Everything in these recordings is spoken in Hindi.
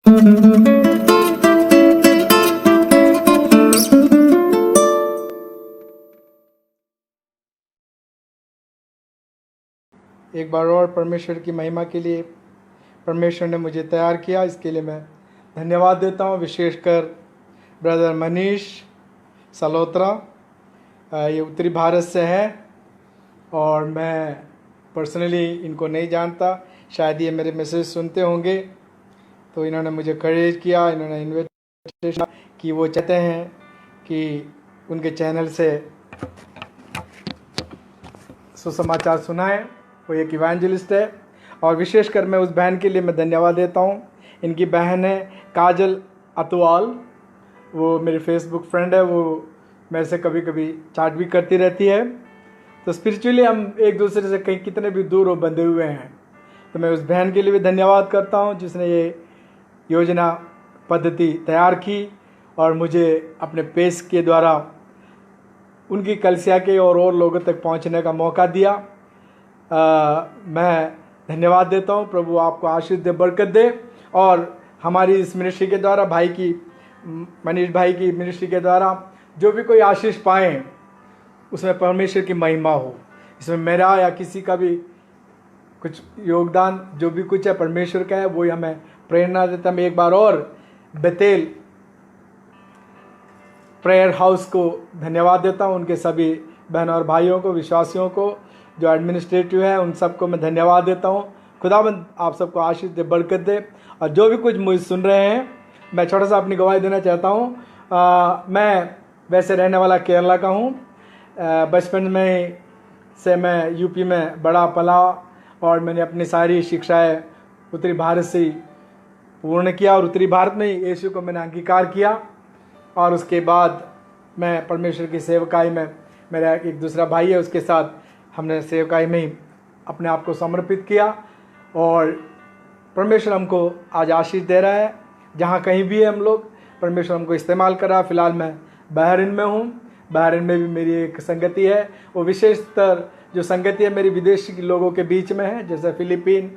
एक बार और परमेश्वर की महिमा के लिए परमेश्वर ने मुझे तैयार किया, इसके लिए मैं धन्यवाद देता हूँ। विशेषकर ब्रदर मनीष सलोत्रा, ये उत्तरी भारत से है और मैं पर्सनली इनको नहीं जानता, शायद ये मेरे मैसेज सुनते होंगे। तो इन्होंने मुझे करेज किया, इन्होंने इन्विटेशन कि वो चाहते हैं कि उनके चैनल से सुसमाचार सुनाएं। वो एक इवेंजलिस्ट है और विशेषकर मैं उस बहन के लिए मैं धन्यवाद देता हूँ। इनकी बहन है काजल अतवाल, वो मेरी फेसबुक फ्रेंड है, वो मेरे से कभी कभी चैट भी करती रहती है। तो स्पिरिचुअली हम एक दूसरे से कहीं कितने भी दूर हो बंधे हुए हैं। तो मैं उस बहन के लिए भी धन्यवाद करता हूँ जिसने ये योजना पद्धति तैयार की और मुझे अपने पेज के द्वारा उनकी कलिसिया के और लोगों तक पहुंचने का मौका दिया। मैं धन्यवाद देता हूं। प्रभु आपको आशीष दे, बरकत दे और हमारी इस मिनिस्ट्री के द्वारा मनीष भाई की मिनिस्ट्री के द्वारा जो भी कोई आशीष पाएँ उसमें परमेश्वर की महिमा हो। इसमें मेरा या किसी का भी कुछ योगदान जो भी कुछ है परमेश्वर का है, वही हमें प्रेरणा देता। मैं एक बार और बेतेल प्रेयर हाउस को धन्यवाद देता हूँ, उनके सभी बहनों और भाइयों को, विश्वासियों को, जो एडमिनिस्ट्रेटिव है, उन सबको मैं धन्यवाद देता हूँ। खुदाबंद आप सबको आशीष दे, बरकत दे। और जो भी कुछ मुझे सुन रहे हैं, मैं छोटा सा अपनी गवाही देना चाहता हूँ। मैं वैसे रहने वाला केरला का हूँ। बचपन में से मैं यूपी में बड़ा पला और मैंने अपनी सारी शिक्षाएं उत्तरी भारत से पूर्ण किया और उत्तरी भारत में ही यीशु को मैंने अंगीकार किया। और उसके बाद मैं परमेश्वर की सेवकाई में, मेरा एक दूसरा भाई है, उसके साथ हमने सेवकाई में ही अपने आप को समर्पित किया और परमेश्वर हमको आज आशीष दे रहा है। जहाँ कहीं भी है हम लोग, परमेश्वर हमको इस्तेमाल कर रहा है। फ़िलहाल मैं बहरीन में हूँ। बहरीन में भी मेरी एक संगति है, वो विशेषतर जो संगति है मेरी विदेशी लोगों के बीच में है, जैसे फिलीपीन,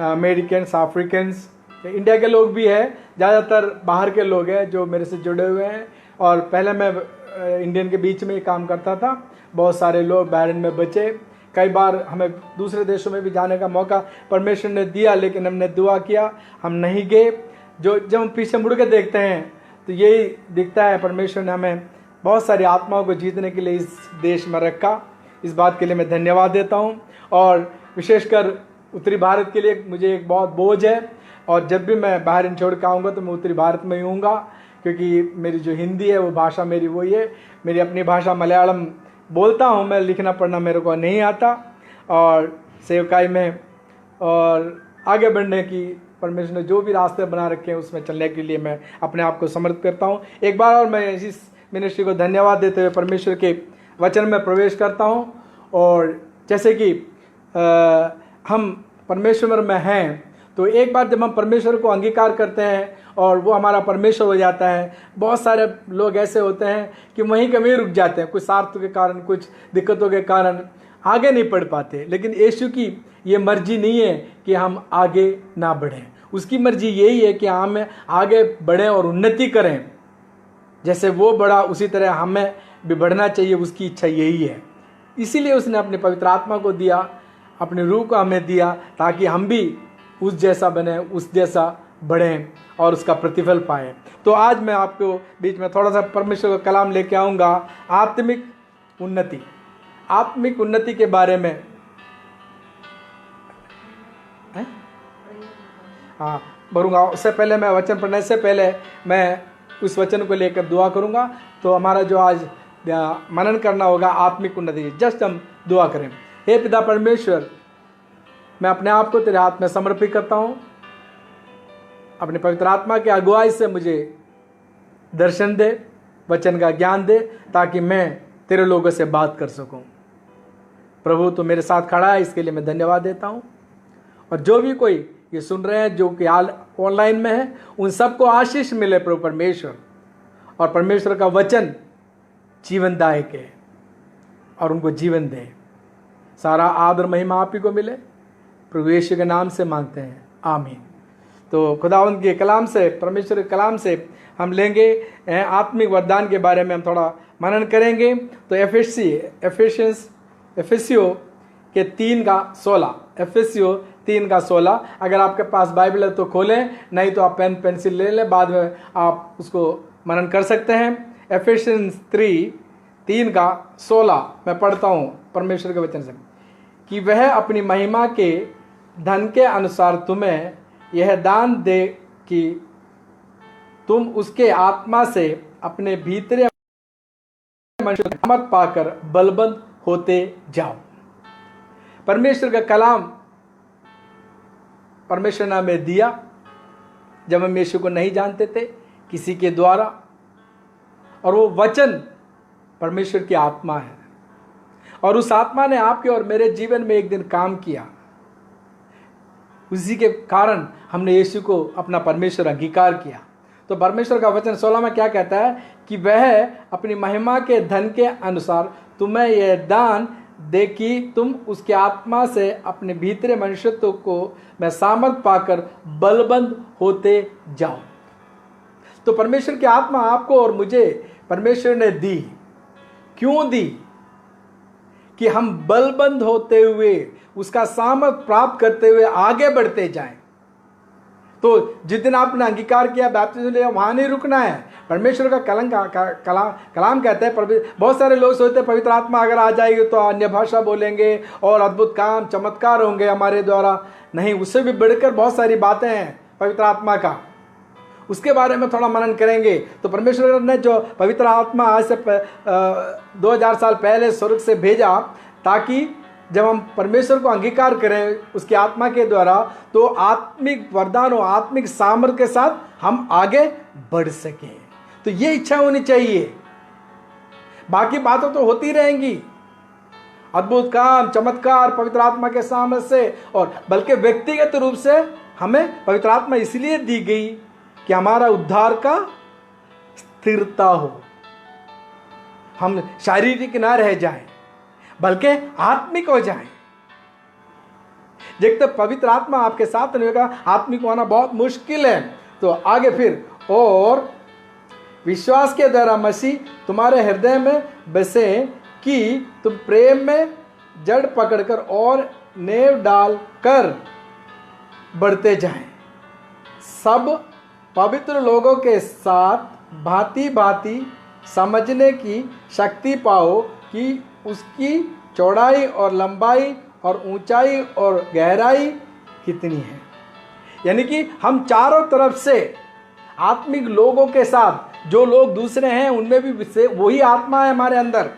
अमेरिकन्स, अफ्रीकन्स, इंडिया के लोग भी हैं, ज़्यादातर बाहर के लोग हैं जो मेरे से जुड़े हुए हैं। और पहले मैं इंडियन के बीच में ही काम करता था। बहुत सारे लोग बहरीन में बचे। कई बार हमें दूसरे देशों में भी जाने का मौका परमेश्वर ने दिया, लेकिन हमने दुआ किया, हम नहीं गए। जब हम पीछे मुड़ के देखते हैं तो यही दिखता है, परमेश्वर ने हमें बहुत सारी आत्माओं को जीतने के लिए इस देश में रखा। इस बात के लिए मैं धन्यवाद देता हूँ। और विशेषकर उत्तरी भारत के लिए मुझे एक बहुत बोझ है और जब भी मैं बहरीन छोड़ के आऊँगा तो मैं उत्तरी भारत में ही हूँगा, क्योंकि मेरी जो हिंदी है वो भाषा मेरी वही है। मेरी अपनी भाषा मलयालम बोलता हूँ मैं, लिखना पढ़ना मेरे को नहीं आता। और सेवकाई में और आगे बढ़ने की परमेश्वर ने जो भी रास्ते बना रखे हैं उसमें चलने के लिए मैं अपने आप को समर्पित करता हूँ। एक बार और मैं इस मिनिस्ट्री को धन्यवाद देते हुए परमेश्वर के वचन में प्रवेश करता हूँ। और जैसे कि हम परमेश्वर में हैं, तो एक बार जब हम परमेश्वर को अंगीकार करते हैं और वो हमारा परमेश्वर हो जाता है, बहुत सारे लोग ऐसे होते हैं कि वहीं कहीं रुक जाते हैं, कुछ स्वार्थ के कारण, कुछ दिक्कतों के कारण आगे नहीं बढ़ पाते। लेकिन यीशु की ये मर्जी नहीं है कि हम आगे ना बढ़ें। उसकी मर्जी यही है कि हम आगे बढ़ें और उन्नति करें। जैसे वो बढ़ा उसी तरह हमें भी बढ़ना चाहिए, उसकी इच्छा यही है। इसीलिए उसने अपने पवित्र आत्मा को दिया, अपने रूह को हमें दिया, ताकि हम भी उस जैसा बने, उस जैसा बढ़ें और उसका प्रतिफल पाएं। तो आज मैं आपको बीच में थोड़ा सा परमेश्वर का कलाम लेके आऊँगा, आत्मिक उन्नति। आत्मिक उन्नति के बारे में बोलूँगा। उससे पहले मैं वचन पढ़ने से पहले मैं उस वचन को लेकर दुआ करूँगा। तो हमारा जो आज मनन करना होगा आत्मिक उन्नति, जस्ट हम दुआ करें। हे पिता परमेश्वर, मैं अपने आप को तेरे हाथ में समर्पित करता हूँ। अपने पवित्र आत्मा की अगुवाई से मुझे दर्शन दे, वचन का ज्ञान दे, ताकि मैं तेरे लोगों से बात कर सकूं। प्रभु तो मेरे साथ खड़ा है, इसके लिए मैं धन्यवाद देता हूँ। और जो भी कोई ये सुन रहे हैं, जो कि ऑनलाइन में है, उन सबको आशीष मिले प्रभु परमेश्वर। और परमेश्वर का वचन जीवनदायक है और उनको जीवन दे। सारा आदर महिमा आप ही को मिले, प्रभु यीशु के नाम से मांगते हैं, आमीन। तो खुदावंद के कलाम से, परमेश्वर के कलाम से हम लेंगे, आत्मिक वरदान के बारे में हम थोड़ा मनन करेंगे। तो एफेसियो के 3:16, एफेसियो 3:16, अगर आपके पास बाइबल है तो खोलें, नहीं तो आप पेन पेंसिल ले लें, बाद में आप उसको मनन कर सकते हैं। एफेसियंस 3:16 मैं पढ़ता हूँ परमेश्वर के वचन से, कि वह अपनी महिमा के धन के अनुसार तुम्हें यह दान दे कि तुम उसके आत्मा से अपने भीतरे मनुष्य हिम्मत पाकर बलबंद होते जाओ। परमेश्वर का कलाम परमेश्वर ने हमें दिया जब हम यीशु को नहीं जानते थे, किसी के द्वारा, और वो वचन परमेश्वर की आत्मा है, और उस आत्मा ने आपके और मेरे जीवन में एक दिन काम किया। उसी के कारण हमने यीशु को अपना परमेश्वर अंगीकार किया। तो परमेश्वर का वचन 16 में क्या कहता है कि वह अपनी महिमा के धन के अनुसार तुम्हें यह दान दे कि तुम उसके आत्मा से अपने भीतरे मनुष्यत्व को में सामर्थ पाकर बलबंद होते जाओ। तो परमेश्वर की आत्मा आपको और मुझे परमेश्वर ने दी। क्यों दी? कि हम बलबंद होते हुए, उसका सामर्थ प्राप्त करते हुए आगे बढ़ते जाएं। तो जिस दिन आपने अंगीकार किया, बैप्टिज्म लिया, वहां नहीं रुकना है। परमेश्वर का कलाम कहते हैं, बहुत सारे लोग सोचते हैं पवित्र आत्मा अगर आ जाएगी तो अन्य भाषा बोलेंगे और अद्भुत काम चमत्कार होंगे हमारे द्वारा। नहीं, उससे भी बढ़कर बहुत सारी बातें हैं पवित्र आत्मा का, उसके बारे में थोड़ा मनन करेंगे। तो परमेश्वर ने जो पवित्र आत्मा आज से 2000 साल पहले स्वर्ग से भेजा, ताकि जब हम परमेश्वर को अंगीकार करें उसकी आत्मा के द्वारा, तो आत्मिक वरदान और आत्मिक सामर्थ्य के साथ हम आगे बढ़ सकें। तो ये इच्छा होनी चाहिए। बाकी बातें तो होती रहेंगी, अद्भुत काम चमत्कार पवित्र आत्मा के सामर्थ्य से, और बल्कि व्यक्तिगत रूप से हमें पवित्र आत्मा इसलिए दी गई कि हमारा उद्धार का स्थिरता हो, हम शारीरिक ना रह जाएं बल्कि आत्मिक हो जाएं। जब तक पवित्र आत्मा आपके साथ नहीं होगा, आत्मिक होना बहुत मुश्किल है। तो आगे फिर, और विश्वास के द्वारा मसीह तुम्हारे हृदय में बसे कि तुम प्रेम में जड़ पकड़कर और नेव डाल कर बढ़ते जाएं, सब पवित्र लोगों के साथ भांति भांति समझने की शक्ति पाओ कि उसकी चौड़ाई और लंबाई और ऊंचाई और गहराई कितनी है। यानी कि हम चारों तरफ से आत्मिक लोगों के साथ, जो लोग दूसरे हैं उनमें भी वही आत्मा है हमारे अंदर,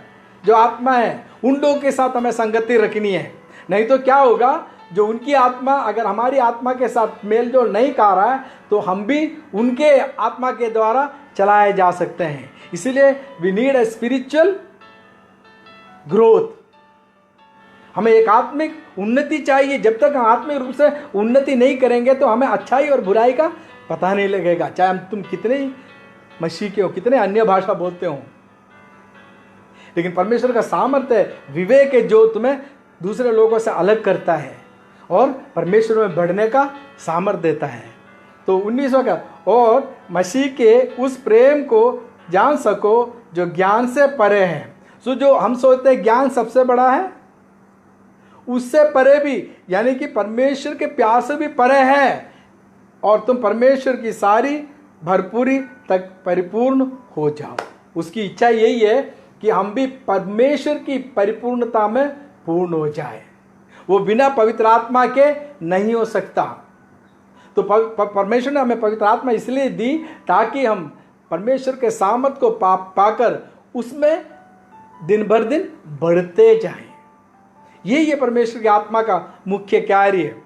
जो आत्मा है उन लोगों के साथ हमें संगति रखनी है। नहीं तो क्या होगा, जो उनकी आत्मा अगर हमारी आत्मा के साथ मेल जोल नहीं कर रहा है, तो हम भी उनके आत्मा के द्वारा चलाए जा सकते हैं। इसलिए we need a spiritual growth. हमें एक आत्मिक उन्नति चाहिए। जब तक हम आत्मिक रूप से उन्नति नहीं करेंगे तो हमें अच्छाई और बुराई का पता नहीं लगेगा, चाहे तुम कितने ही मसीह के हो, कितने अन्य भाषा बोलते हो। लेकिन परमेश्वर का सामर्थ्य विवेक है जो तुम्हें दूसरे लोगों से अलग करता है और परमेश्वर में बढ़ने का सामर्थ्य देता है। तो 19वां का, और मसीह के उस प्रेम को जान सको जो ज्ञान से परे है। सो जो हम सोचते हैं ज्ञान सबसे बड़ा है, उससे परे भी, यानी कि परमेश्वर के प्यार से भी परे है, और तुम परमेश्वर की सारी भरपूरी तक परिपूर्ण हो जाओ। उसकी इच्छा यही है कि हम भी परमेश्वर की परिपूर्णता में पूर्ण हो जाए। वो बिना पवित्र आत्मा के नहीं हो सकता। तो परमेश्वर ने हमें पवित्र आत्मा इसलिए दी ताकि हम परमेश्वर के सामर्थ्य को पाकर उसमें दिन भर दिन बढ़ते जाएं। यही है परमेश्वर की आत्मा का मुख्य कार्य है।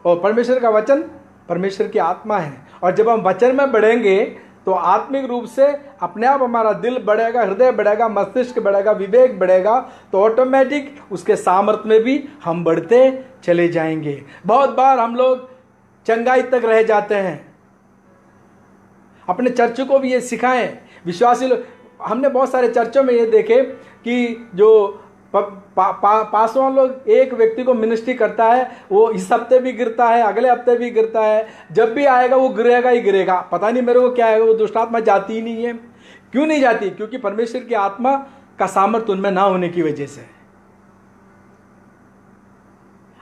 और परमेश्वर का वचन परमेश्वर की आत्मा है, और जब हम वचन में बढ़ेंगे तो आत्मिक रूप से अपने आप हमारा दिल बढ़ेगा, हृदय बढ़ेगा, मस्तिष्क बढ़ेगा, विवेक बढ़ेगा, तो ऑटोमेटिक उसके सामर्थ्य में भी हम बढ़ते चले जाएंगे। बहुत बार हम लोग चंगाई तक रह जाते हैं। अपने चर्च को भी ये सिखाएं, विश्वासी लोग। हमने बहुत सारे चर्चों में ये देखे कि जो पासवान लोग एक व्यक्ति को मिनिस्ट्री करता है, वो इस हफ्ते भी गिरता है, अगले हफ्ते भी गिरता है, जब भी आएगा वो गिरेगा ही गिरेगा। पता नहीं मेरे को क्या है, वो दुष्ट आत्मा जाती ही नहीं है। क्यों नहीं जाती? क्योंकि परमेश्वर की आत्मा का सामर्थ्य उनमें ना होने की वजह से।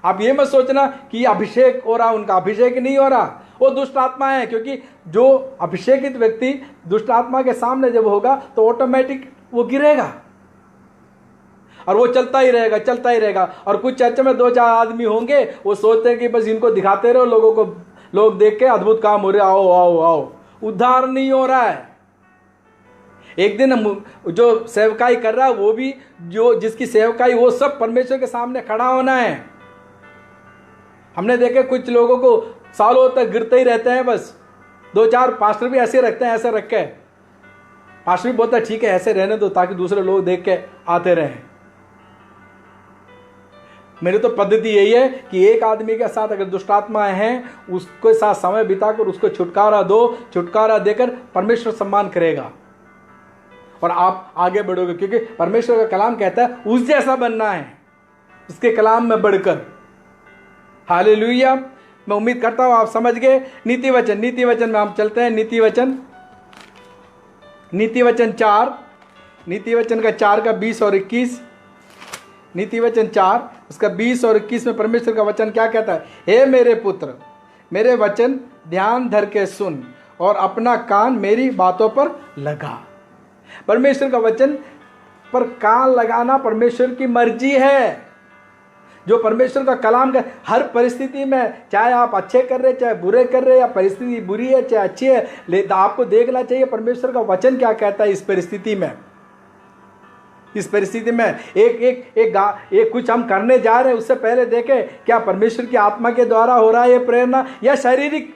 आप ये मत सोचना कि अभिषेक हो रहा, उनका अभिषेक नहीं हो रहा, वो दुष्ट आत्मा है। क्योंकि जो अभिषेकित व्यक्ति दुष्ट आत्मा के सामने जब होगा तो ऑटोमेटिक वो गिरेगा और वो चलता ही रहेगा, चलता ही रहेगा। और कुछ चर्च में 2-4 आदमी होंगे, वो सोचते हैं कि बस इनको दिखाते रहो, लोगों को, लोग देख के अद्भुत काम हो रहा है, आओ आओ आओ। उद्धार नहीं हो रहा है। एक दिन जो सेवकाई कर रहा है वो भी, जो जिसकी सेवकाई, वो सब परमेश्वर के सामने खड़ा होना है। हमने देखे कुछ लोगों को सालों तक गिरते ही रहते हैं, बस 2-4 पास्टर भी ऐसे रखते हैं, ऐसे रख के पास्टर भी बोलता है ठीक है ऐसे रहने दो ताकि दूसरे लोग देख के आते रहें। मेरी तो पद्धति यही है कि एक आदमी के साथ अगर दुष्ट आत्माएं हैं, उसके साथ समय बिताकर उसको छुटकारा दो। छुटकारा देकर परमेश्वर सम्मान करेगा और आप आगे बढ़ोगे। क्योंकि परमेश्वर का कलाम कहता है उस जैसा बनना है, उसके कलाम में बढ़कर। हालेलुया। मैं उम्मीद करता हूं आप समझ गए। नीति वचन में हम चलते हैं। नीति वचन 4, नीति वचन का 4 का 20 और 21। नीति वचन 4 उसका 20 और 21 में परमेश्वर का वचन क्या कहता है? हे मेरे पुत्र, मेरे वचन ध्यान धर के सुन और अपना कान मेरी बातों पर लगा। परमेश्वर का वचन पर कान लगाना परमेश्वर की मर्जी है। जो परमेश्वर का कलाम का हर परिस्थिति में, चाहे आप अच्छे कर रहे चाहे बुरे कर रहे, या परिस्थिति बुरी है चाहे अच्छी है, लेकिन आपको देखना चाहिए परमेश्वर का वचन क्या कहता है। इस परिस्थिति में एक कुछ हम करने जा रहे हैं, उससे पहले देखें क्या परमेश्वर की आत्मा के द्वारा हो रहा है ये प्रेरणा, या शारीरिक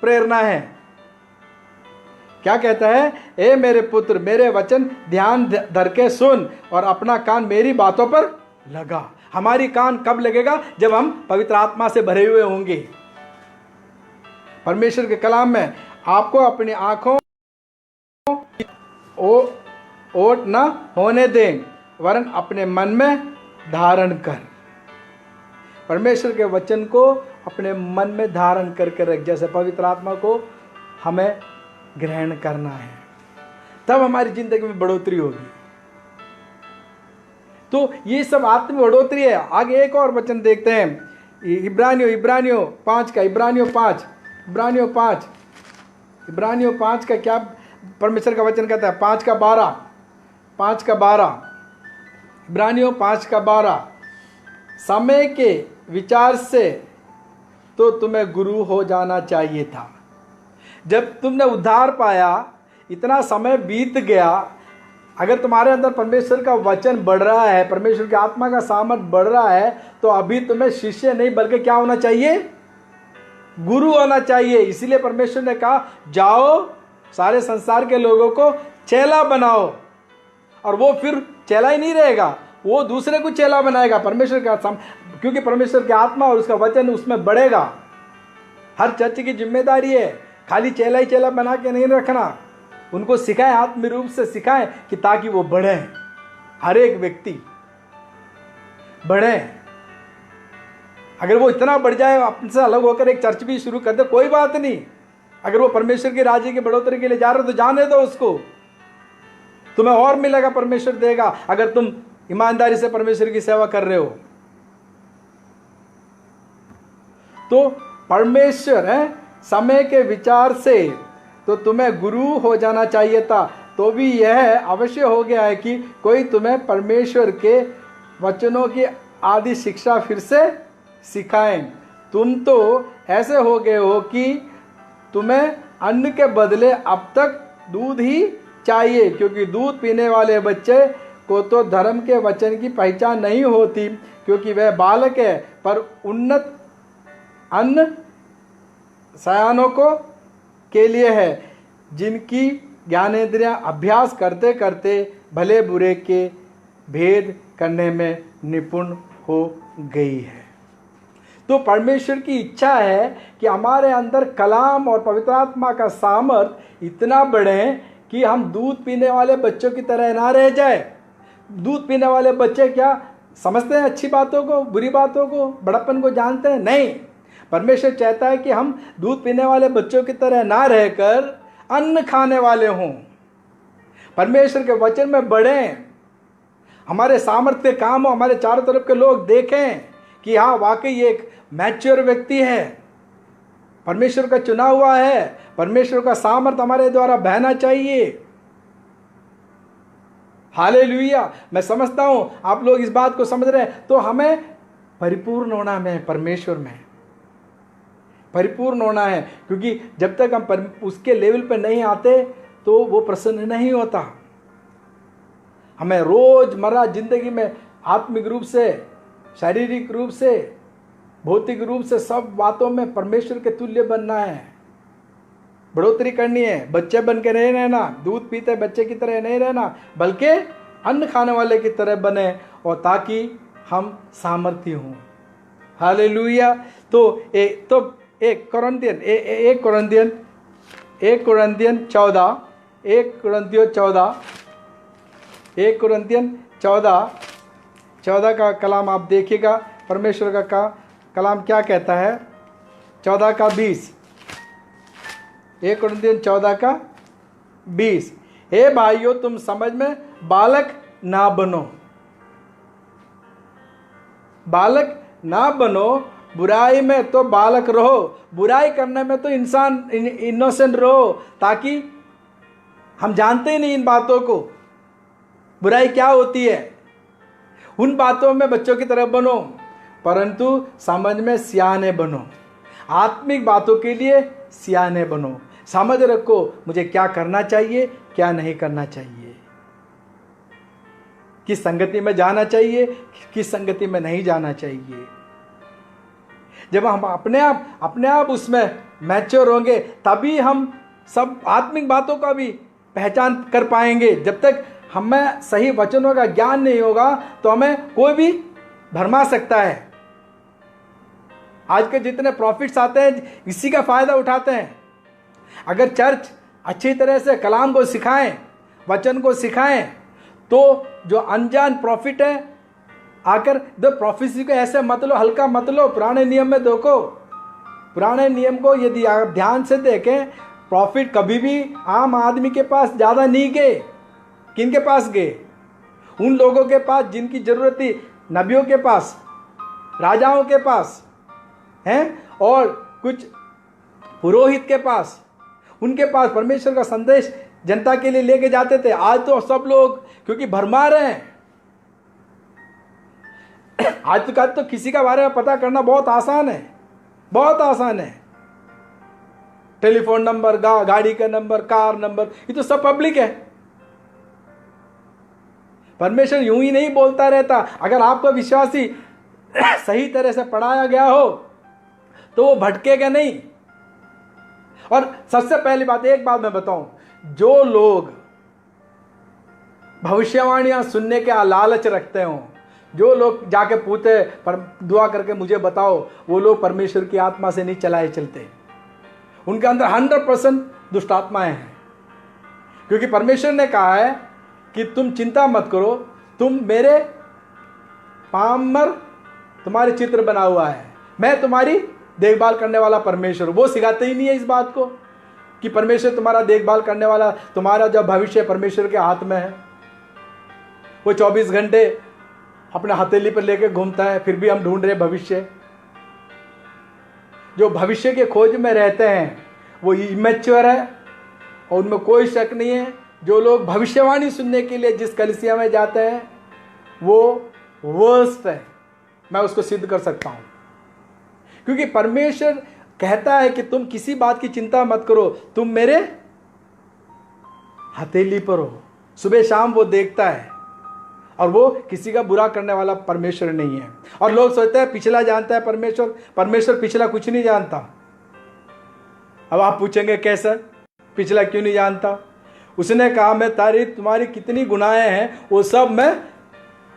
प्रेरणा है। क्या कहता है? ए मेरे पुत्र, मेरे वचन ध्यान धर के सुन और अपना कान मेरी बातों पर लगा। हमारी कान कब लगेगा? जब हम पवित्र आत्मा से भरे हुए होंगे। परमेश्वर के कलाम में आपको अपनी आंखों ओट न होने दें, वरन अपने मन में धारण कर। परमेश्वर के वचन को अपने मन में धारण करके रख। जैसे पवित्र आत्मा को हमें ग्रहण करना है, तब हमारी जिंदगी में बढ़ोतरी होगी। तो ये सब आत्मिक बढ़ोतरी है। आगे एक और वचन देखते हैं, इब्रानियों 5 का, इब्रानियों 5 का क्या परमेश्वर का वचन कहता है? 5 का 12, इब्रानियों 5 का 12। समय के विचार से तो तुम्हें गुरु हो जाना चाहिए था। जब तुमने उद्धार पाया, इतना समय बीत गया, अगर तुम्हारे अंदर परमेश्वर का वचन बढ़ रहा है, परमेश्वर की आत्मा का सामर्थ बढ़ रहा है, तो अभी तुम्हें शिष्य नहीं बल्कि क्या होना चाहिए? गुरु होना चाहिए। इसीलिए परमेश्वर ने कहा जाओ सारे संसार के लोगों को चेला बनाओ। और वो फिर चेला ही नहीं रहेगा, वो दूसरे को चेला बनाएगा परमेश्वर का, क्योंकि परमेश्वर की आत्मा और उसका वचन उसमें बढ़ेगा। हर चर्च की जिम्मेदारी है खाली चेला ही चेला बना के नहीं रखना, उनको सिखाएं, आत्मिक रूप से सिखाएं कि ताकि वो बढ़े, हर एक व्यक्ति बढ़े। अगर वो इतना बढ़ जाए, अपने से अलग होकर एक चर्च भी शुरू कर दे, कोई बात नहीं। अगर वो परमेश्वर के राज्य की बढ़ोतरी के लिए जा रहे हो तो जाने दो उसको, तुम्हें और मिलेगा, परमेश्वर देगा, अगर तुम ईमानदारी से परमेश्वर की सेवा कर रहे हो। तो परमेश्वर है समय के विचार से तो तुम्हें गुरु हो जाना चाहिए था, तो भी यह अवश्य हो गया है कि कोई तुम्हें परमेश्वर के वचनों की आदि शिक्षा फिर से सिखाएं। तुम तो ऐसे हो गए हो कि तुम्हें अन्न के बदले अब तक दूध ही चाहिए, क्योंकि दूध पीने वाले बच्चे को तो धर्म के वचन की पहचान नहीं होती, क्योंकि वह बालक है। पर उन्नत अन्न सयानों को के लिए है, जिनकी ज्ञानेंद्रियां अभ्यास करते करते भले बुरे के भेद करने में निपुण हो गई है। तो परमेश्वर की इच्छा है कि हमारे अंदर कलाम और पवित्र आत्मा का सामर्थ इतना बढ़े कि हम दूध पीने वाले बच्चों की तरह ना रह जाए। दूध पीने वाले बच्चे क्या समझते हैं अच्छी बातों को, बुरी बातों को, बड़प्पन को जानते हैं? नहीं। परमेश्वर चाहता है कि हम दूध पीने वाले बच्चों की तरह ना रहकर अन्न खाने वाले हों, परमेश्वर के वचन में बढ़ें, हमारे सामर्थ्य काम हो, हमारे चारों तरफ के लोग देखें कि हाँ वाकई ये एक मैच्योर व्यक्ति है, परमेश्वर का चुना हुआ है, परमेश्वर का सामर्थ हमारे द्वारा बहना चाहिए। हालेलुया। मैं समझता हूं आप लोग इस बात को समझ रहे हैं। तो हमें परिपूर्ण होना है, परमेश्वर में परिपूर्ण होना है, क्योंकि जब तक हम उसके लेवल पर नहीं आते तो वो प्रसन्न नहीं होता। हमें रोजमर्रा जिंदगी में आत्मिक रूप से, शारीरिक रूप से, भौतिक रूप से सब बातों में परमेश्वर के तुल्य बनना है, बढ़ोतरी करनी है। बच्चे बन के नहीं रहना, दूध पीते बच्चे की तरह नहीं रहना, बल्कि अन्न खाने वाले की तरह बने, और ताकि हम सामर्थ्य हों। हालेलुया। तो एक कुरिन्थियन 14 का कलाम आप देखिएगा, परमेश्वर का कलाम क्या कहता है। 14 का 20, 1 कुरिन्थियन 14 का 20। हे भाइयों, तुम समझ में बालक ना बनो, बालक ना बनो, बुराई में तो बालक रहो, बुराई करने में तो इंसान इनोसेंट रहो, ताकि हम जानते ही नहीं इन बातों को, बुराई क्या होती है। उन बातों में बच्चों की तरह बनो, परंतु समझ में सियाने बनो, आत्मिक बातों के लिए सियाने बनो। समझ रखो मुझे क्या करना चाहिए, क्या नहीं करना चाहिए, किस संगति में जाना चाहिए, किस संगति में नहीं जाना चाहिए। जब हम अपने आप उसमें मैच्योर होंगे, तभी हम सब आत्मिक बातों का भी पहचान कर पाएंगे। जब तक हमें सही वचनों का ज्ञान नहीं होगा तो हमें कोई भी भरमा सकता है। आज के जितने प्रॉफिट्स आते हैं इसी का फायदा उठाते हैं। अगर चर्च अच्छी तरह से कलाम को सिखाएं, वचन को सिखाएं, तो जो अनजान प्रॉफिट है आकर दो प्रोफेसी को ऐसे मत लो, हल्का मत लो। पुराने नियम में देखो, पुराने नियम को यदि आप ध्यान से देखें, प्रॉफिट कभी भी आम आदमी के पास ज़्यादा नहीं गए। किन के पास गए? उन लोगों के पास जिनकी जरूरत थी, नबियों के पास, राजाओं के पास हैं, और कुछ पुरोहित के पास। उनके पास परमेश्वर का संदेश जनता के लिए लेके जाते थे। आज तो सब लोग क्योंकि भरमा रहे हैं, आज तो किसी का बारे में पता करना बहुत आसान है, बहुत आसान है। टेलीफोन नंबर, गाड़ी का नंबर, कार नंबर, ये तो सब पब्लिक है। परमेश्वर यूं ही नहीं बोलता रहता। अगर आपका विश्वासी सही तरह से पढ़ाया गया हो तो वो भटकेगा नहीं। और सबसे पहली बात, एक बात मैं बताऊं, जो लोग भविष्यवाणियां सुनने के लालच रखते हो, जो लोग जाके पूछते पर दुआ करके मुझे बताओ, वो लोग परमेश्वर की आत्मा से नहीं चलाए चलते। उनके अंदर 100% दुष्ट आत्माएं हैं। क्योंकि परमेश्वर ने कहा है कि तुम चिंता मत करो, तुम मेरे पामर, तुम्हारे चित्र बना हुआ है, मैं तुम्हारी देखभाल करने वाला परमेश्वर। वो सिखाते ही नहीं है इस बात को कि परमेश्वर तुम्हारा देखभाल करने वाला, तुम्हारा जो भविष्य परमेश्वर के हाथ में है। वो 24 घंटे अपने हथेली पर लेके घूमता है, फिर भी हम ढूंढ रहे भविष्य। जो भविष्य के खोज में रहते हैं वो इमैच्योर है, और उनमें कोई शक नहीं है। जो लोग भविष्यवाणी सुनने के लिए जिस कलीसिया में जाते हैं वो वर्स्ट है, मैं उसको सिद्ध कर सकता हूं। क्योंकि परमेश्वर कहता है कि तुम किसी बात की चिंता मत करो, तुम मेरे हथेली पर हो। सुबह शाम वो देखता है, और वो किसी का बुरा करने वाला परमेश्वर नहीं है। और लोग सोचते हैं पिछला जानता है परमेश्वर, परमेश्वर पिछला कुछ नहीं जानता। अब आप पूछेंगे कैसे, पिछला क्यों नहीं जानता? उसने कहा मैं तुम्हारी कितनी गुनाहें हैं वो सब मैं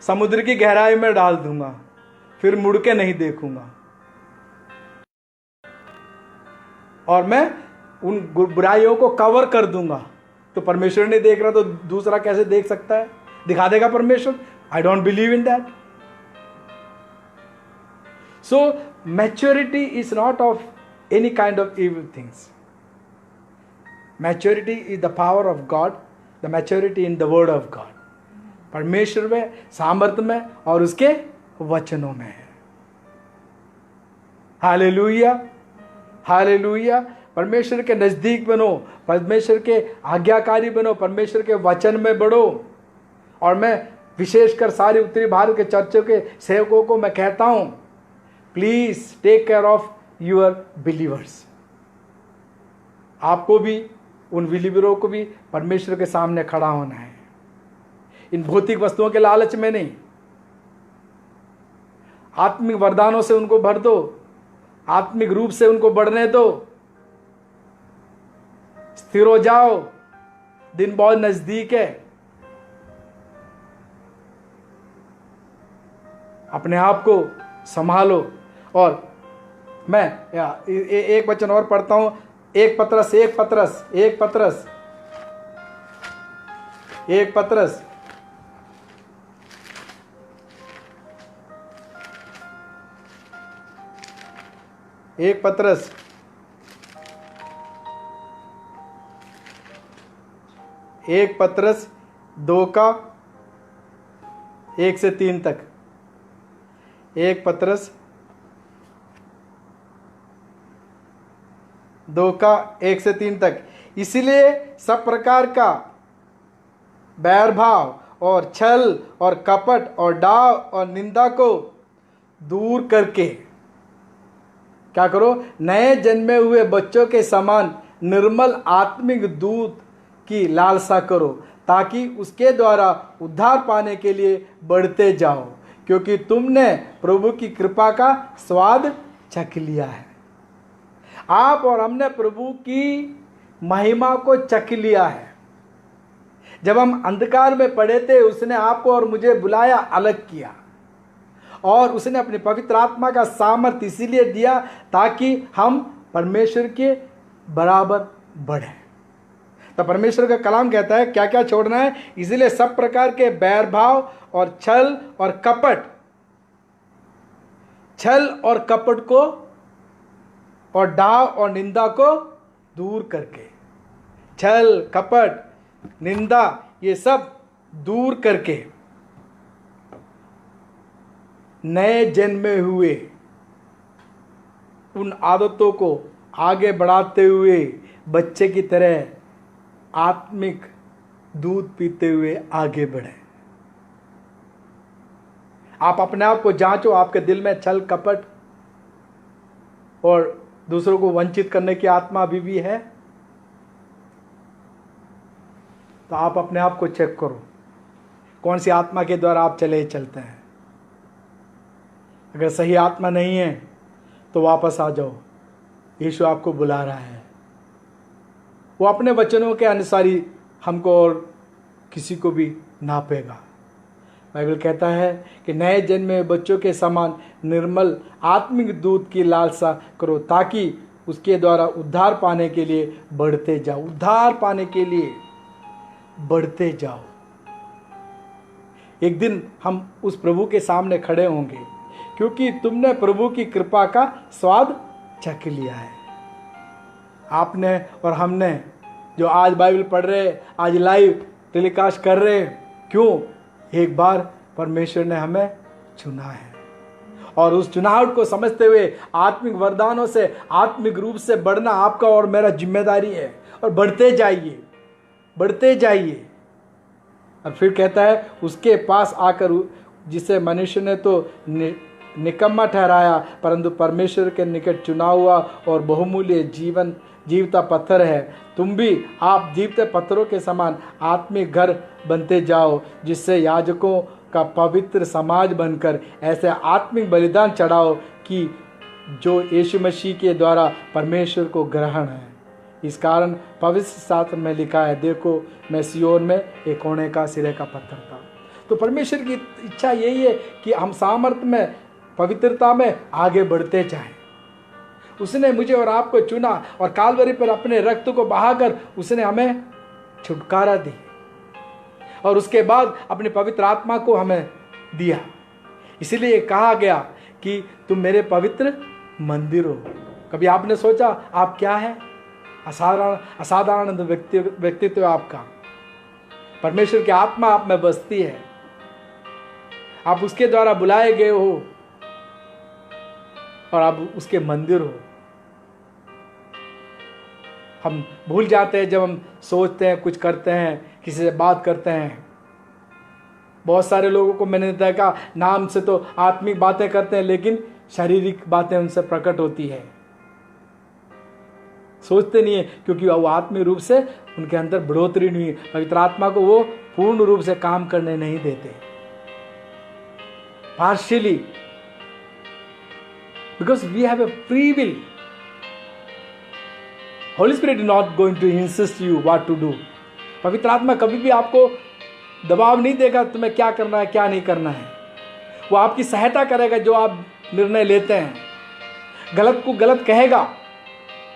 समुद्र की गहराई में डाल दूंगा, फिर मुड़ के नहीं देखूंगा, और मैं उन बुराइयों को कवर कर दूंगा। तो परमेश्वर नहीं देख रहा तो दूसरा कैसे देख सकता है? दिखा देगा परमेश्वर? I don't believe in that. So maturity is not of any kind of evil things. Maturity is the power of God, the maturity in the word of God. परमेश्वर में, सामर्थ्य में और उसके वचनों में है. Hallelujah, hallelujah. परमेश्वर के नजदीक बनो, परमेश्वर के आज्ञाकारी बनो, परमेश्वर के वचन में बढ़ो. और मैं विशेषकर सारे उत्तरी भारत के चर्चों के सेवकों को मैं कहता हूं, please take care of your believers. आपको भी, उन बिलीवरों को भी परमेश्वर के सामने खड़ा होना है. इन भौतिक वस्तुओं के लालच में नहीं, आत्मिक वरदानों से उनको भर दो, आत्मिक रूप से उनको बढ़ने दो. स्थिर हो जाओ, दिन बहुत नजदीक है. अपने आप को संभालो. और मैं एक वचन और पढ़ता हूं, एक पत्रस एक पत्रस 2 का 1 से 3 तक. एक पत्रस 2 का 1 से 3 तक. इसलिए सब प्रकार का बैर भाव और छल और कपट और डाव और निंदा को दूर करके क्या करो? नए जन्मे हुए बच्चों के समान निर्मल आत्मिक दूध की लालसा करो, ताकि उसके द्वारा उद्धार पाने के लिए बढ़ते जाओ, क्योंकि तुमने प्रभु की कृपा का स्वाद चख लिया है. आप और हमने प्रभु की महिमा को चख लिया है. जब हम अंधकार में पड़े थे, उसने आपको और मुझे बुलाया, अलग किया, और उसने अपनी पवित्र आत्मा का सामर्थ्य इसीलिए दिया ताकि हम परमेश्वर के बराबर बढ़े. तो परमेश्वर का कलाम कहता है क्या क्या छोड़ना है? इसलिए सब प्रकार के बैर भाव और छल और कपट को और डाव और निंदा को दूर करके, छल, कपट, निंदा, ये सब दूर करके नए जन्मे हुए उन आदतों को आगे बढ़ाते हुए बच्चे की तरह आत्मिक दूध पीते हुए आगे बढ़े. आप अपने आप को जांचो, आपके दिल में छल, कपट और दूसरों को वंचित करने की आत्मा अभी भी है? तो आप अपने आप को चेक करो, कौन सी आत्मा के द्वारा आप चलते हैं. अगर सही आत्मा नहीं है तो वापस आ जाओ, यीशु आपको बुला रहा है. वो अपने वचनों के अनुसार ही हमको और किसी को भी नापेगा. बाइबल कहता है कि नए जन्मे बच्चों के समान निर्मल आत्मिक दूध की लालसा करो, ताकि उसके द्वारा उद्धार पाने के लिए बढ़ते जाओ. उद्धार पाने के लिए बढ़ते जाओ. एक दिन हम उस प्रभु के सामने खड़े होंगे, क्योंकि तुमने प्रभु की कृपा का स्वाद चख लिया है. आपने और हमने जो आज बाइबल पढ़ रहे, आज लाइव टेलीकास्ट कर रहे, क्यों? एक बार परमेश्वर ने हमें चुना है, और उस चुनाव को समझते हुए आत्मिक वरदानों से आत्मिक रूप से बढ़ना आपका और मेरा जिम्मेदारी है. और बढ़ते जाइए, बढ़ते जाइए. और फिर कहता है उसके पास आकर, जिसे मनुष्य ने तो निकम्मा ठहराया, परंतु परमेश्वर के निकट चुना हुआ और बहुमूल्य जीवता पत्थर है. तुम भी आप जीवते पत्थरों के समान आत्मिक घर बनते जाओ, जिससे याजकों का पवित्र समाज बनकर ऐसे आत्मिक बलिदान चढ़ाओ कि जो यीशु मसीह के द्वारा परमेश्वर को ग्रहण है. इस कारण पवित्र शास्त्र में लिखा है, देखो मैं सियोन में एक कोने का सिरे का पत्थर था. तो परमेश्वर की इच्छा यही है कि हम सामर्थ्य में, पवित्रता में आगे बढ़ते जाएं. उसने मुझे और आपको चुना और कालवरी पर अपने रक्त को बहाकर उसने हमें छुटकारा दी. और उसके बाद अपने पवित्र आत्मा को हमें दिया। इसीलिए कहा गया कि तुम मेरे पवित्र मंदिर हो। कभी आपने सोचा आप क्या है? असाधारण व्यक्तित्व आपका। परमेश्वर की आत्मा आप में बसती है, आप उसके द्वारा बुलाए गए हो और आप उसके मंदिर हो। हम भूल जाते हैं जब हम सोचते हैं, कुछ करते हैं, किसी से बात करते हैं। बहुत सारे लोगों को मैंने देखा नाम से तो आत्मिक बातें करते हैं, लेकिन शारीरिक बातें उनसे प्रकट होती है। सोचते नहीं है, क्योंकि वो आत्मिक रूप से उनके अंदर बढ़ोतरी नहीं है। पवित्र आत्मा को वो पूर्ण रूप से काम करने नहीं देते, partially, because we have a free will. Holy spirit is not going to insist you what to do. पवित्र आत्मा कभी भी आपको दबाव नहीं देगा तुम्हें क्या करना है क्या नहीं करना है। वो आपकी सहायता करेगा जो आप निर्णय लेते हैं। गलत को गलत कहेगा,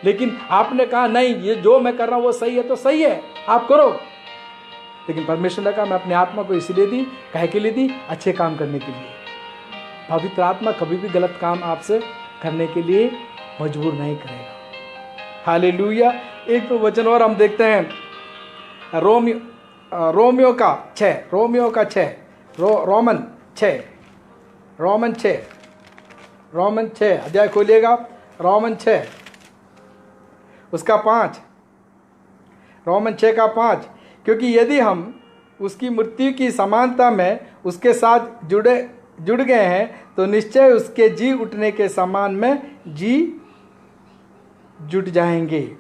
लेकिन आपने कहा नहीं ये जो मैं कर रहा हूं वो सही है तो सही है, आप करो। लेकिन परमेश्वर ने कहा मैं अपनी आत्मा को इसलिए दी, कहे के लिए दी, अच्छे काम करने के लिए। पवित्र आत्मा कभी भी गलत काम आपसे करने के लिए मजबूर नहीं करेगा। हालेलुया। एक तो वचन और हम देखते हैं, रोमियो का 6, रोमन 6 अध्याय खोलिएगा। रोमन 6 उसका 5, रोमन 6 का 5। क्योंकि यदि हम उसकी मृत्यु की समानता में उसके साथ जुड़ गए हैं तो निश्चय उसके जी उठने के समान में जी जुट जाएंगे।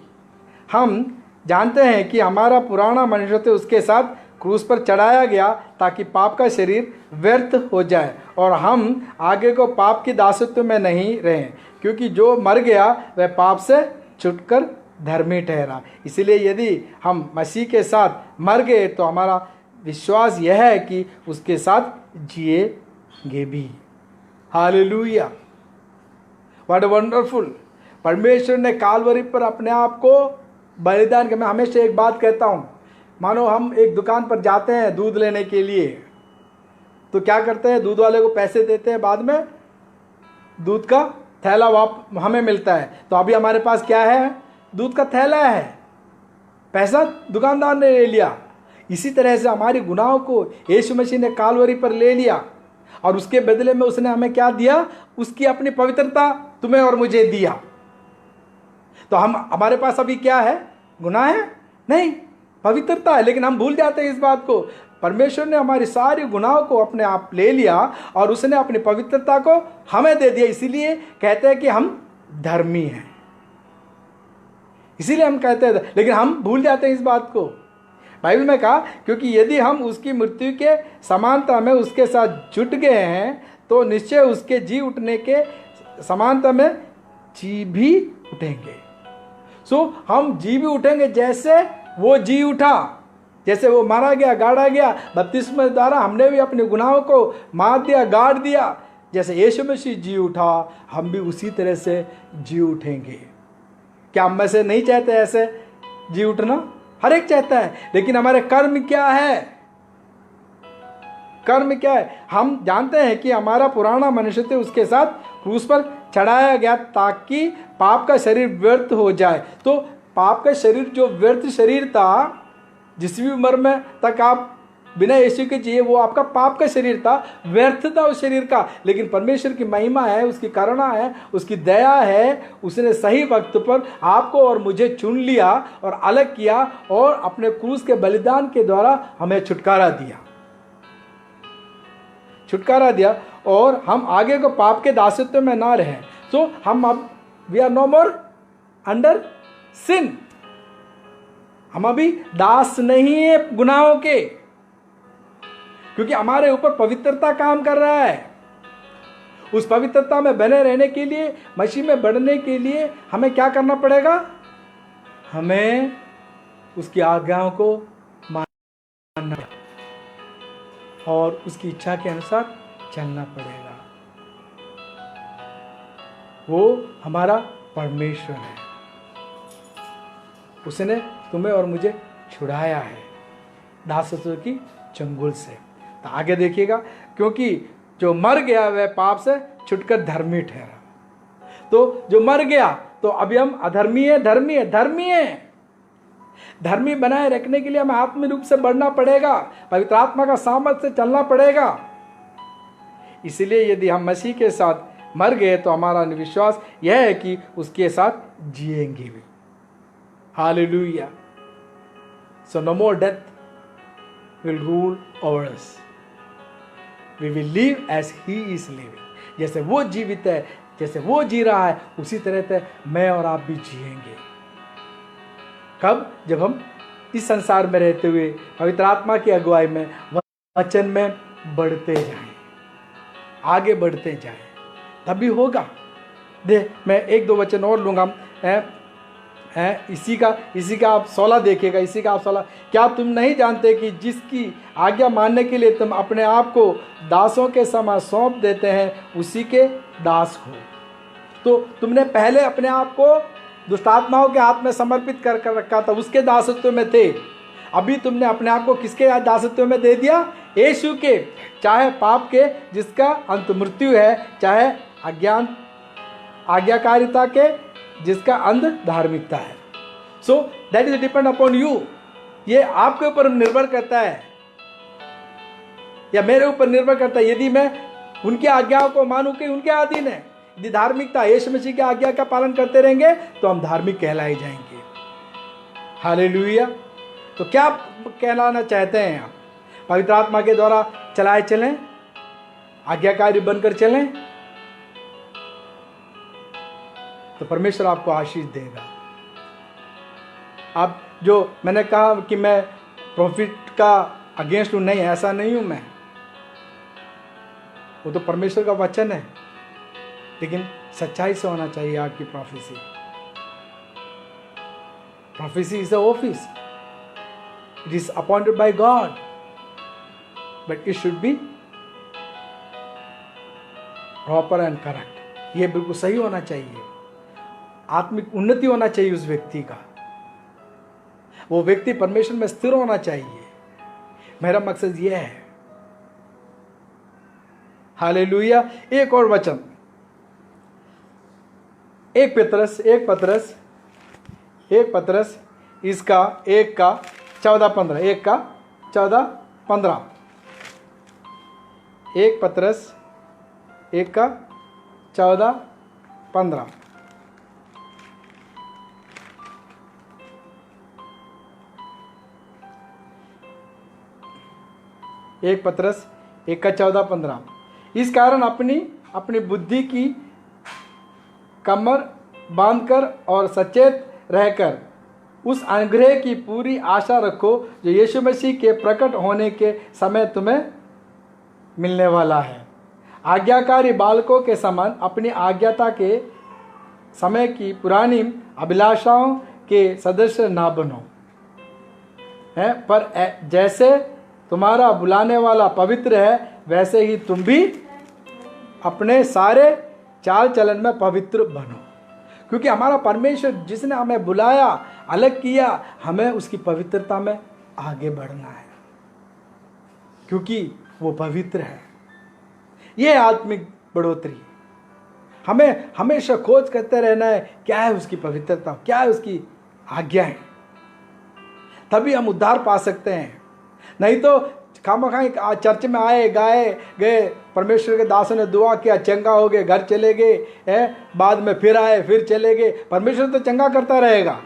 हम जानते हैं कि हमारा पुराना मनुष्य उसके साथ क्रूस पर चढ़ाया गया ताकि पाप का शरीर व्यर्थ हो जाए और हम आगे को पाप की दासत्व में नहीं रहें, क्योंकि जो मर गया वह पाप से छुटकर धर्मी ठहरा। इसलिए यदि हम मसीह के साथ मर गए तो हमारा विश्वास यह है कि उसके साथ जिएंगे भी। Hallelujah, what a wonderful. परमेश्वर ने कालवरी पर अपने आप को बलिदान किया। मैं हमेशा एक बात कहता हूँ, मानो हम एक दुकान पर जाते हैं दूध लेने के लिए, तो क्या करते हैं, दूध वाले को पैसे देते हैं, बाद में दूध का थैला हमें मिलता है। तो अभी हमारे पास क्या है, दूध का थैला है, पैसा दुकानदार ने ले लिया। इसी तरह से हमारी गुनाहों को यीशु मसीह ने कालवरी पर ले लिया और उसके बदले में उसने हमें क्या दिया, उसकी अपनी पवित्रता तुम्हें और मुझे दिया। तो हमारे पास अभी क्या है, गुनाह है नहीं, पवित्रता है। लेकिन हम भूल जाते हैं इस बात को। परमेश्वर ने हमारी सारी गुनाहों को अपने आप ले लिया और उसने अपनी पवित्रता को हमें दे दिया। इसीलिए कहते हैं कि हम धर्मी हैं, इसीलिए हम कहते हैं, लेकिन हम भूल जाते हैं इस बात को। बाइबल में कहा क्योंकि यदि हम उसकी मृत्यु के समानता में उसके साथ जुट गए हैं तो निश्चय उसके जी उठने के समानता में जी भी उठेंगे। हम जी भी उठेंगे जैसे वो जी उठा, जैसे वो मारा गया, गाड़ा गया, बपतिस्मा द्वारा हमने भी अपने गुनाहों को मार दिया, गाड़ दिया। जैसे यीशु मसीह जी उठा, हम भी उसी तरह से जी उठेंगे। क्या हम में से नहीं चाहते ऐसे जी उठना? हर एक चाहता है, लेकिन हमारे कर्म क्या है? कर्म क्या है? हम जानते हैं कि हमारा पुराना मनुष्य थे उसके साथ क्रूस पर चढ़ाया गया ताकि पाप का शरीर व्यर्थ हो जाए। तो पाप का शरीर जो व्यर्थ शरीर था, जिस भी उम्र में तक आप बिना यीशु के जिए, वो आपका पाप का शरीर था, व्यर्थ था उस शरीर का। लेकिन परमेश्वर की महिमा है, उसकी करुणा है, उसकी दया है, उसने सही वक्त पर आपको और मुझे चुन लिया और अलग किया और अपने क्रूस के बलिदान के द्वारा हमें छुटकारा दिया और हम आगे को पाप के दासत्व में ना रहें। हम अब we are no more under sin. हम अभी दास नहीं है गुनाहों के, क्योंकि हमारे ऊपर पवित्रता काम कर रहा है। उस पवित्रता में बने रहने के लिए, मसीह में बढ़ने के लिए हमें क्या करना पड़ेगा? हमें उसकी आज्ञाओं को मानना और उसकी इच्छा के अनुसार चलना पड़ेगा। वो हमारा परमेश्वर है, उसने तुम्हें और मुझे छुड़ाया है दासत्व की चंगुल से। तो आगे देखिएगा, क्योंकि जो मर गया वह पाप से छुटकर धर्मी ठहरा। तो जो मर गया, तो अभी हम अधर्मी है, धर्मी है, धर्मी है। धर्मी बनाए रखने के लिए हमें आत्मिक रूप से बढ़ना पड़ेगा, पवित्र आत्मा का सामर्थ्य से चलना पड़ेगा। इसलिए यदि हम मसीह के साथ मर गए तो हमारा विश्वास यह है कि उसके साथ जिएंगे भी। Hallelujah. So no more death will rule over us, we will live as he is living. जैसे वो जीवित है, जैसे वो जी रहा है, उसी तरह से मैं और आप भी जिएंगे। कब? जब हम इस संसार में रहते हुए पवित्र आत्मा की अगुवाई में वचन में बढ़ते जाएं, आगे बढ़ते जाएं, तभी होगा। मैं एक दो वचन और लूंगा। इसी का आप 16 देखिएगा। इसी का आप 16, क्या तुम नहीं जानते कि जिसकी आज्ञा मानने के लिए तुम अपने आप को दासों के समान सौंप देते हैं, उसी के दास हो। तो तुमने पहले अपने आप को दुष्टात्माओं के हाथ में समर्पित कर रखा था, उसके दासत्व में थे। अभी तुमने अपने आप को किसके दासत्व में दे दिया? यीशु के। चाहे पाप के जिसका अंत मृत्यु है, चाहे आज्ञाकारिता के जिसका अंत धार्मिकता है। So that is depend upon you. ये आपके ऊपर निर्भर करता है या मेरे ऊपर निर्भर करता है। यदि मैं उनकी आज्ञाओं को मानूं कि उनके अधीन है, यदि धार्मिकता यीशु मसीह की आज्ञा का पालन करते रहेंगे तो हम धार्मिक कहलाए जाएंगे। हालेलुया। तो क्या कहलाना चाहते हैं आप? पवित्र आत्मा के द्वारा चलाए चलें, आज्ञाकारी बनकर चलें, तो परमेश्वर आपको आशीष देगा। आप जो मैंने कहा कि मैं प्रॉफिट का अगेंस्ट हूं, नहीं, ऐसा नहीं हूं मैं। वो तो परमेश्वर का वचन है, लेकिन सच्चाई से होना चाहिए आपकी prophecy. Prophecy is a office, it is appointed by God, but it should be proper and correct. ये बिल्कुल सही होना चाहिए। आत्मिक उन्नति होना चाहिए उस व्यक्ति का, वो व्यक्ति परमेश्वर में स्थिर होना चाहिए। मेरा मकसद यह है। हालेलुया। एक और वचन, एक पतरस इसका 1:14-15, 1:14-15, 1 पतरस 1:14-15। एक पतरस 1:14-15। इस कारण अपनी बुद्धि की कमर बांधकर और सचेत रहकर उस अनुग्रह की पूरी आशा रखो जो यीशु मसीह के प्रकट होने के समय तुम्हें मिलने वाला है। आज्ञाकारी बालकों के समान अपनी आज्ञाता के समय की पुरानी अभिलाषाओं के सदस्य ना बनो, है, पर जैसे तुम्हारा बुलाने वाला पवित्र है, वैसे ही तुम भी अपने सारे चाल चलन में पवित्र बनो। क्योंकि हमारा परमेश्वर जिसने हमें बुलाया, अलग किया, हमें उसकी पवित्रता में आगे बढ़ना है, क्योंकि वो पवित्र है। ये आत्मिक बढ़ोतरी। हमें हमेशा खोज करते रहना है, क्या है उसकी पवित्रता, क्या है उसकी आज्ञाएं, तभी हम उद्धार पा सकते हैं। नहीं तो खामखा चर्च में आए, गाए गए, परमेश्वर के दासों ने दुआ किया, चंगा हो गए, घर चले गए, बाद में फिर आए, फिर चले गए। परमेश्वर तो चंगा करता रहेगा।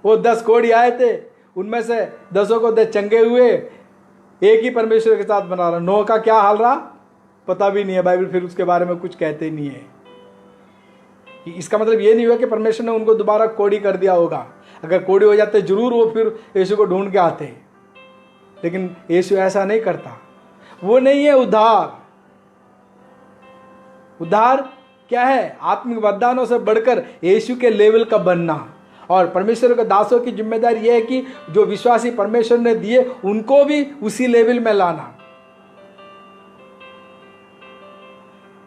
वो 10 कोढ़ी आए थे, उनमें से 10 को 10 चंगे हुए, एक ही परमेश्वर के साथ बना रहा। 9 का क्या हाल रहा पता भी नहीं है। बाइबल फिर उसके बारे में कुछ कहते नहीं है। इसका मतलब ये नहीं हुआ कि परमेश्वर ने उनको दोबारा कोढ़ी कर दिया होगा। अगर कोढ़ी हो जाते जरूर वो फिर यीशु को ढूंढ के आते, लेकिन यीशु ऐसा नहीं करता। वो नहीं है उद्धार। उद्धार क्या है? आत्मिक वरदानों से बढ़कर यीशु के लेवल का बनना। और परमेश्वर के दासों की जिम्मेदारी यह है कि जो विश्वासी परमेश्वर ने दिए उनको भी उसी लेवल में लाना।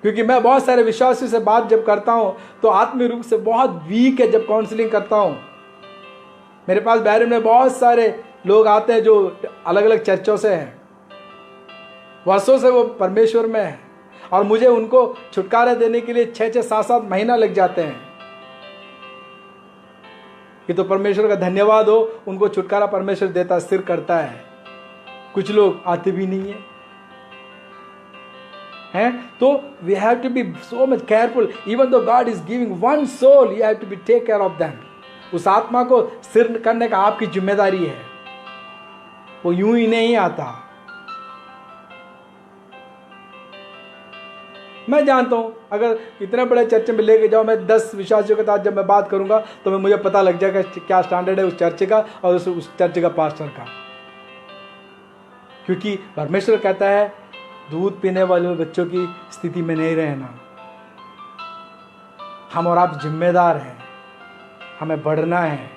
क्योंकि मैं बहुत सारे विश्वासियों से बात जब करता हूं तो आत्मिक रूप से बहुत वीक है। जब काउंसलिंग करता हूं, मेरे पास बैरन में बहुत सारे लोग आते हैं जो अलग अलग चर्चों से हैं, वर्षों से वो परमेश्वर में है और मुझे उनको छुटकारा देने के लिए 6-6, 7-7 महीना लग जाते हैं। ये तो परमेश्वर का धन्यवाद हो, उनको छुटकारा परमेश्वर देता, स्थिर करता है। कुछ लोग आते भी नहीं है। तो we have to be so much careful. Even though God is giving one soul, you have to be take care of them. उस आत्मा को स्थिर करने का आपकी जिम्मेदारी है, वो यूं ही नहीं आता। मैं जानता हूं अगर इतने बड़े चर्च में लेके जाओ, मैं 10 विश्वासियों के साथ जब मैं बात करूंगा तो मुझे पता लग जाएगा क्या स्टैंडर्ड है उस चर्च का और उस चर्च का पास्टर का। क्योंकि परमेश्वर कहता है दूध पीने वाले बच्चों की स्थिति में नहीं रहना। हम और आप जिम्मेदार हैं, हमें बढ़ना है।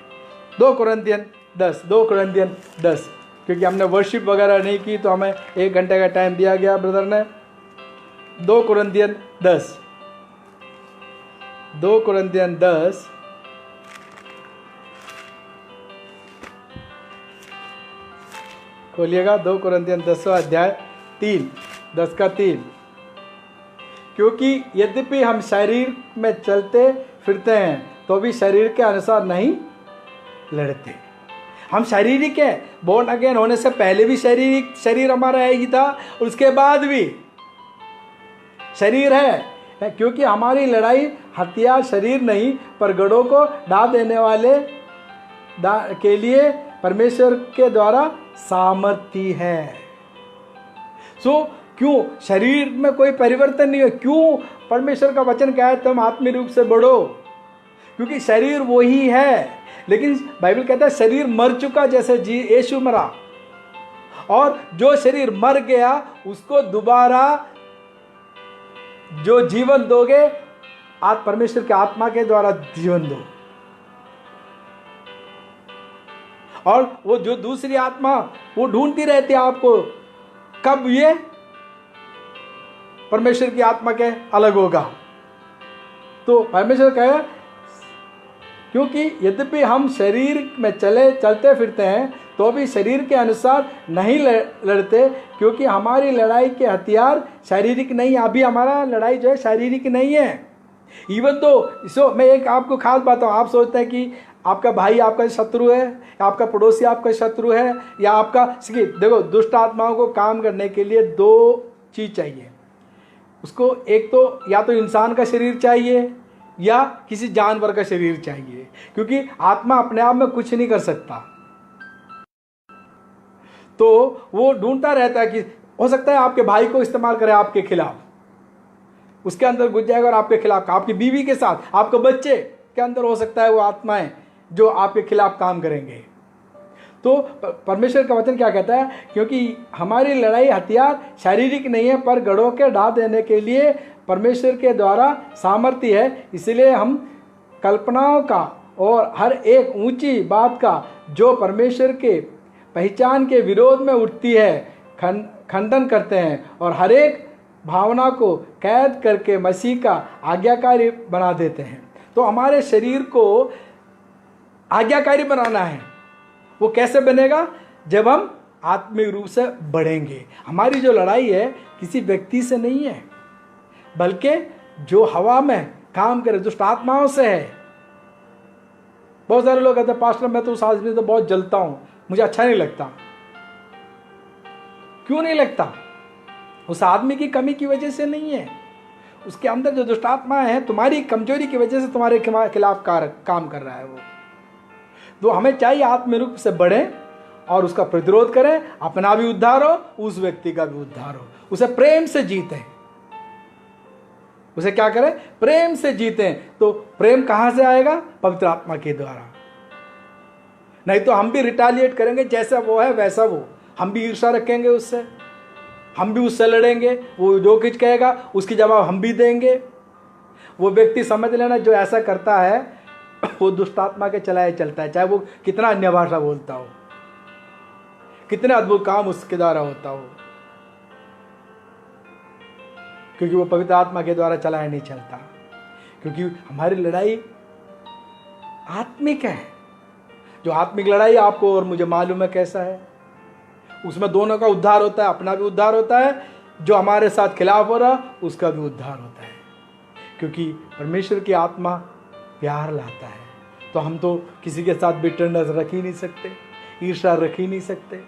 2 कुरिन्थियन 10, क्योंकि हमने वर्शिप वगैरह नहीं की तो हमें 1 घंटे का टाइम दिया गया ब्रदर ने। 2 कुरिन्थियन 10 खोलिएगा। 2 कुरिन्थियन 10वां अध्याय 10 का 3। क्योंकि यद्यपि हम शरीर में चलते फिरते हैं तो भी शरीर के अनुसार नहीं लड़ते। हम शारीरिक है, बोर्न अगेन होने से पहले भी शरीर हमारा ही था, उसके बाद भी शरीर है। क्योंकि हमारी लड़ाई हथियार शरीर नहीं पर गढ़ों को ढा देने वाले के लिए परमेश्वर के द्वारा सामर्थ्य है। क्यों शरीर में कोई परिवर्तन नहीं है? क्यों परमेश्वर का वचन क्या है तुम आत्मिक रूप से बढ़ो? क्योंकि शरीर वो ही है, लेकिन बाइबल कहता है शरीर मर चुका जैसे यीशु मरा, और जो शरीर मर गया उसको दोबारा जो जीवन दोगे आप परमेश्वर के आत्मा के द्वारा जीवन दो। और वो जो दूसरी आत्मा वो ढूंढती रहती है आपको, कब ये परमेश्वर की आत्मा के अलग होगा। तो परमेश्वर कहे क्योंकि यद्यपि हम शरीर में चलते फिरते हैं तो भी शरीर के अनुसार नहीं लड़ते, क्योंकि हमारी लड़ाई के हथियार शारीरिक नहीं। अभी हमारा लड़ाई जो है शारीरिक नहीं है। इवन तो मैं एक आपको खास बात हूँ, आप सोचते हैं कि आपका भाई आपका शत्रु है, या आपका पड़ोसी आपका शत्रु है, या आपका देखो दुष्ट आत्माओं को काम करने के लिए 2 चीज चाहिए उसको। एक तो या तो इंसान का शरीर चाहिए या किसी जानवर का शरीर चाहिए, क्योंकि आत्मा अपने आप में कुछ नहीं कर सकता। तो वो ढूंढता रहता है कि हो सकता है आपके भाई को इस्तेमाल करे आपके खिलाफ, उसके अंदर घुस जाएगा और आपके खिलाफ, आपकी बीवी के साथ, आपके बच्चे के अंदर हो सकता है वो आत्माएं जो आपके खिलाफ काम करेंगे। तो परमेश्वर का वचन क्या कहता है? क्योंकि हमारी लड़ाई हथियार शारीरिक नहीं है पर गढ़ों के ढा देने के लिए परमेश्वर के द्वारा सामर्थ्य है। इसलिए हम कल्पनाओं का और हर एक ऊंची बात का जो परमेश्वर के पहचान के विरोध में उठती है खंडन करते हैं, और हर एक भावना को कैद करके मसीह का आज्ञाकारी बना देते हैं। तो हमारे शरीर को आज्ञाकारी बनाना है। वो कैसे बनेगा? जब हम आत्मिक रूप से बढ़ेंगे। हमारी जो लड़ाई है किसी व्यक्ति से नहीं है, बल्कि जो हवा में काम करे दुष्ट आत्माओं से है। बहुत सारे लोग कहते हैं पास्टर मैं तो उस आदमी से तो बहुत जलता हूं, मुझे अच्छा नहीं लगता। क्यों नहीं लगता? उस आदमी की कमी की वजह से नहीं है, उसके अंदर जो दुष्ट आत्मा है तुम्हारी कमजोरी की वजह से तुम्हारे खिलाफ काम कर रहा है वो। तो हमें चाहिए आत्मिक रूप से बढ़े और उसका प्रतिरोध करें, अपना भी उद्धार हो, उस व्यक्ति का भी उद्धार हो। उसे प्रेम से जीते, उसे क्या करें? प्रेम से जीते। तो प्रेम कहां से आएगा? पवित्र आत्मा के द्वारा। नहीं तो हम भी रिटालिएट करेंगे, जैसा वो है वैसा वो, हम भी ईर्ष्या रखेंगे उससे, हम भी उससे लड़ेंगे, वो जो कुछ कहेगा उसकी जवाब हम भी देंगे। वो व्यक्ति समझ लेना जो ऐसा करता है वो दुष्ट आत्मा के चलाए चलता है, चाहे वो कितना अन्य भाषा बोलता हो, कितने अद्भुत काम उसके द्वारा होता हो, क्योंकि वो पवित्र आत्मा के द्वारा चलाया नहीं चलता। क्योंकि हमारी लड़ाई आत्मिक है। जो आत्मिक लड़ाई आपको और मुझे मालूम है कैसा है, उसमें दोनों का उद्धार होता है, अपना भी उद्धार होता है, जो हमारे साथ खिलाफ हो रहा उसका भी उद्धार होता है, क्योंकि परमेश्वर की आत्मा प्यार लाता है। तो हम तो किसी के साथ बिटरनेस रख ही नहीं सकते, ईर्ष्या रख ही नहीं सकते।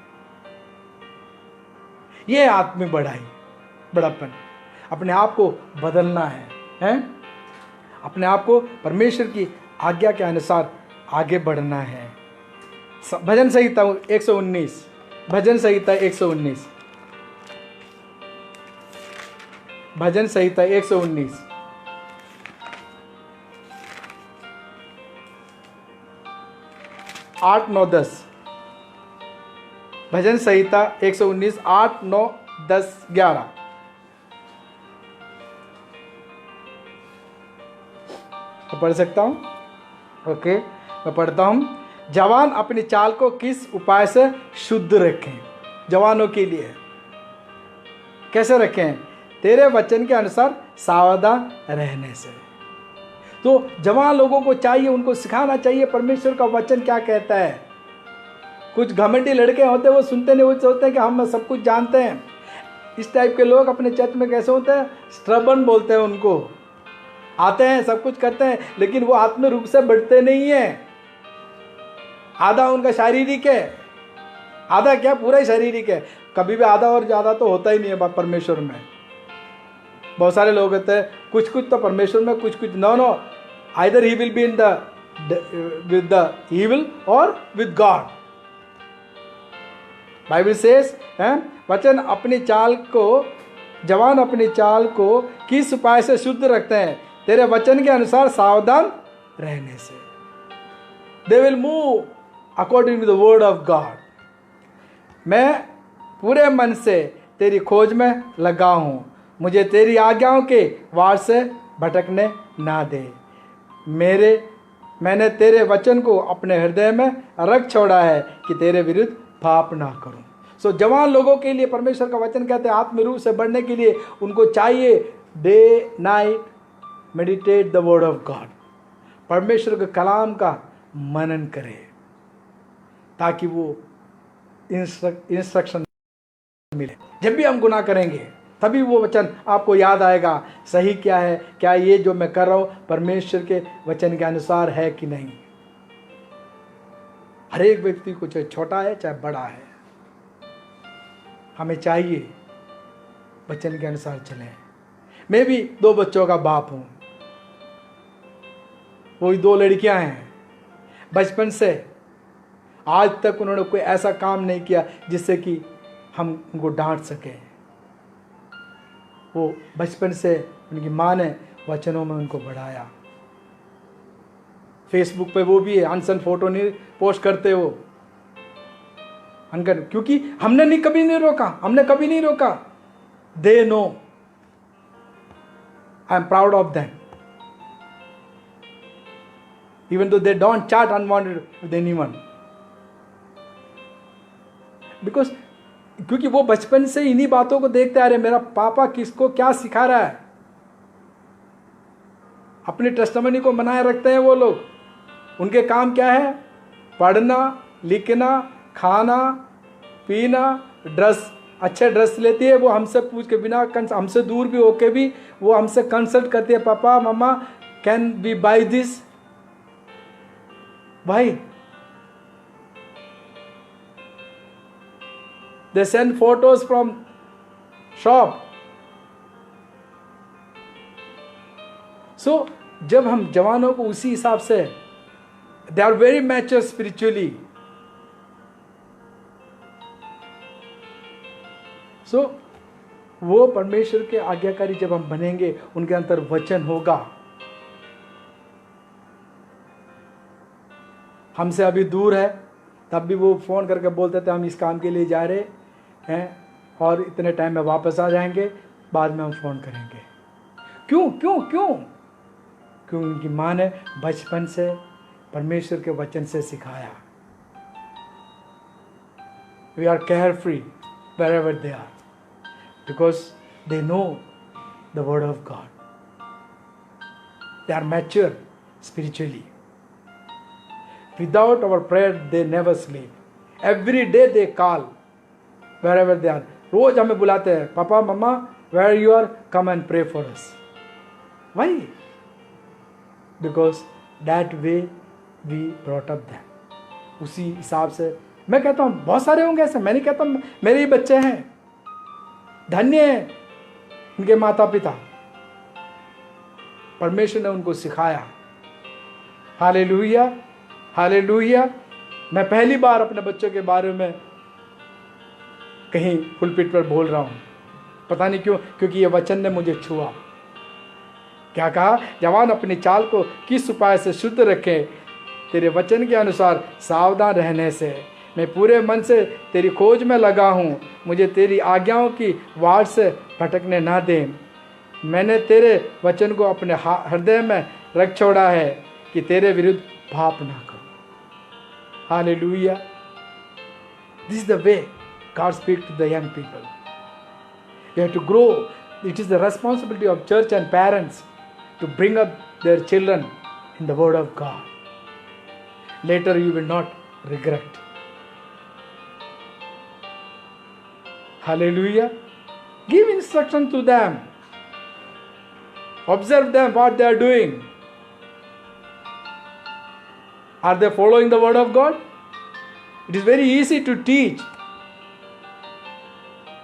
ये आत्मिक बड़ापन, अपने आप को बदलना है? अपने आप को परमेश्वर की आज्ञा के अनुसार आगे बढ़ना है। भजन संहिता 119, भजन संहिता 119, भजन संहिता 119, 8, 9, 10। भजन संहिता 119, 8, 9, 10, 11। मैं पढ़ सकता हूं? ओके, मैं पढ़ता हूं। जवान अपनी चाल को किस उपाय से शुद्ध रखें? जवानों के लिए कैसे रखें? तेरे वचन के अनुसार सावधान रहने से। तो जवान लोगों को चाहिए, उनको सिखाना चाहिए परमेश्वर का वचन क्या कहता है। कुछ घमंडी लड़के होते हैं, वो सुनते नहीं, वो सोचते हैं कि हम सब कुछ जानते हैं। इस टाइप के लोग अपने चर्च में कैसे होते हैं? स्ट्रबन बोलते हैं उनको। आते हैं, सब कुछ करते हैं, लेकिन वो आत्मिक रूप से बढ़ते नहीं है। आधा उनका शारीरिक है, आधा क्या पूरा ही शारीरिक है। कभी भी आधा और ज़्यादा तो होता ही नहीं है परमेश्वर में। बहुत सारे लोग होते हैं, कुछ कुछ तो परमेश्वर में, कुछ कुछ no, either he will be in the with the evil और विद गॉड। बाइबल सेज वचन अपनी चाल को, जवान अपनी चाल को किस उपाय से शुद्ध रखते हैं? तेरे वचन के अनुसार सावधान रहने से। They will move according to the word of God. मैं पूरे मन से तेरी खोज में लगा हूँ, मुझे तेरी आज्ञाओं के वार से भटकने ना दे। मैंने तेरे वचन को अपने हृदय में रख छोड़ा है कि तेरे विरुद्ध पाप ना करूं। सो जवान लोगों के लिए परमेश्वर का वचन कहते हैं आत्मिक रूप से बढ़ने के लिए उनको चाहिए day night meditate the word of God, परमेश्वर के कलाम का मनन करे, ताकि वो इंस्ट्रक्शन मिले। जब भी हम गुनाह करेंगे तभी वो वचन आपको याद आएगा, सही क्या है, क्या ये जो मैं कर रहा हूं परमेश्वर के वचन के अनुसार है कि नहीं। हर एक व्यक्ति को, चाहे छोटा है चाहे बड़ा है, हमें चाहिए वचन के अनुसार चलें। मैं भी 2 बच्चों का बाप हूं, वही 2 लड़कियां हैं। बचपन से आज तक उन्होंने कोई ऐसा काम नहीं किया जिससे कि हम उनको डांट सकें। वो बचपन से उनकी माँ ने वचनों में उनको बढ़ाया। फेसबुक पे वो भी है, अनसन फोटो नहीं पोस्ट करते वो अनकर, क्योंकि हमने कभी नहीं रोका। They know, I am proud of them, even though they don't chat unwanted with anyone, because क्योंकि वो बचपन से इन्हीं बातों को देखते आ रहे, मेरा पापा किसको क्या सिखा रहा है। अपनी टेस्टिमनी को बनाए रखते हैं वो लोग। उनके काम क्या है? पढ़ना, लिखना, खाना, पीना, ड्रेस, अच्छे ड्रेस लेती है वो हमसे पूछ के, बिना हमसे दूर भी होके भी वो हमसे कंसल्ट करती है, पापा मम्मा कैन वी बाय दिस। भाई they send photos from shop. So जब हम जवानों को उसी हिसाब से, they are very mature spiritually. So वो परमेश्वर के आज्ञाकारी जब हम बनेंगे, उनके अंदर वचन होगा। हमसे अभी दूर है तब भी वो फ़ोन करके बोलते थे हम इस काम के लिए जा रहे हैं और इतने टाइम में वापस आ जाएंगे, बाद में हम फ़ोन करेंगे। क्यों उनकी माँ ने बचपन से परमेश्वर के वचन से सिखाया। We are care free wherever they are, because they know the word of God. They are mature spiritually. Without our prayer, they never sleep. Every day they call, wherever they are. रोज हमें बुलाते हैं, papa mamma where you are, come and pray for us. Why? Because that way we brought up them. उसी हिसाब से मैं कहता हूँ बहुत सारे होंगे ऐसे, मैं नहीं कहता, मेरे ही बच्चे हैं, धन्य है उनके माता पिता, परमेश्वर ने उनको सिखाया। Hallelujah, hallelujah. मैं पहली बार अपने बच्चों के बारे में कहीं पुलपिट पर बोल रहा हूँ, पता नहीं क्यों, क्योंकि ये वचन ने मुझे छुआ। क्या कहा? जवान अपनी चाल को किस उपाय से शुद्ध रखे, तेरे वचन के अनुसार सावधान रहने से। मैं पूरे मन से तेरी खोज में लगा हूँ, मुझे तेरी आज्ञाओं की वाट से भटकने ना दे। मैंने तेरे वचन को अपने हृदय में रख छोड़ा है कि तेरे विरुद्ध पाप ना करूं। Hallelujah. This is the way God speaks to the young people. You have to grow. It is the responsibility of church and parents to bring up their children in the word of God. Later you will not regret. Hallelujah. Give instruction to them. Observe them what they are doing. Are they following the word of God? It is very easy to teach,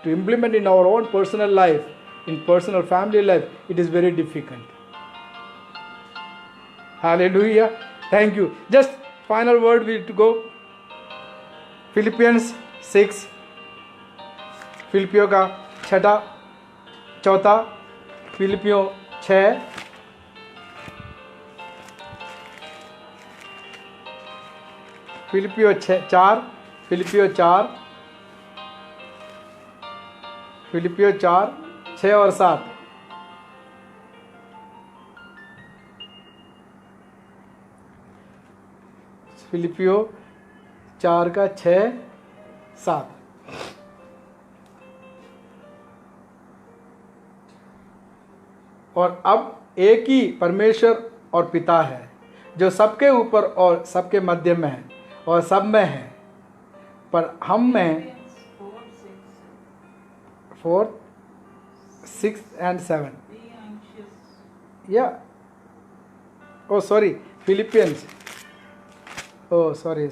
to implement in our own personal life, in personal family life. It is very difficult. Hallelujah. Thank you. Just final word we to go. Philippians 6, फिलिपियों का चौथा, फिलिपियों 6, फिलिपियों 4, फिलिपियों 4, 6 और 7। फिलिपियों 4 का 6, 7। और अब एक ही परमेश्वर और पिता है, जो सबके ऊपर और सबके मध्य में है और सब में है, पर हम में 4, 6 and 7. Yeah. Oh, sorry. Philippians. Oh, sorry.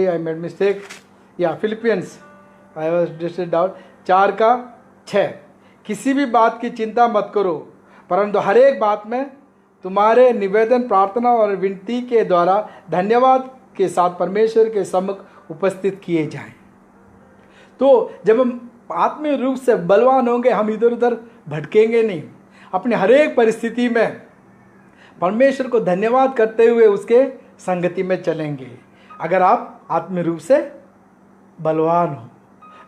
I made mistake. Yeah, Philippians. I was just out. 4 का 6। किसी भी बात की चिंता मत करो, परंतु हर एक बात में तुम्हारे निवेदन, प्रार्थना और विनती के द्वारा धन्यवाद के साथ परमेश्वर के सम्मुख उपस्थित किए जाएं। तो जब हम आत्मिक रूप से बलवान होंगे, हम इधर उधर भटकेंगे नहीं। अपने हर एक परिस्थिति में परमेश्वर को धन्यवाद करते हुए उसके संगति में चलेंगे, अगर आप आत्मिक रूप से बलवान हो।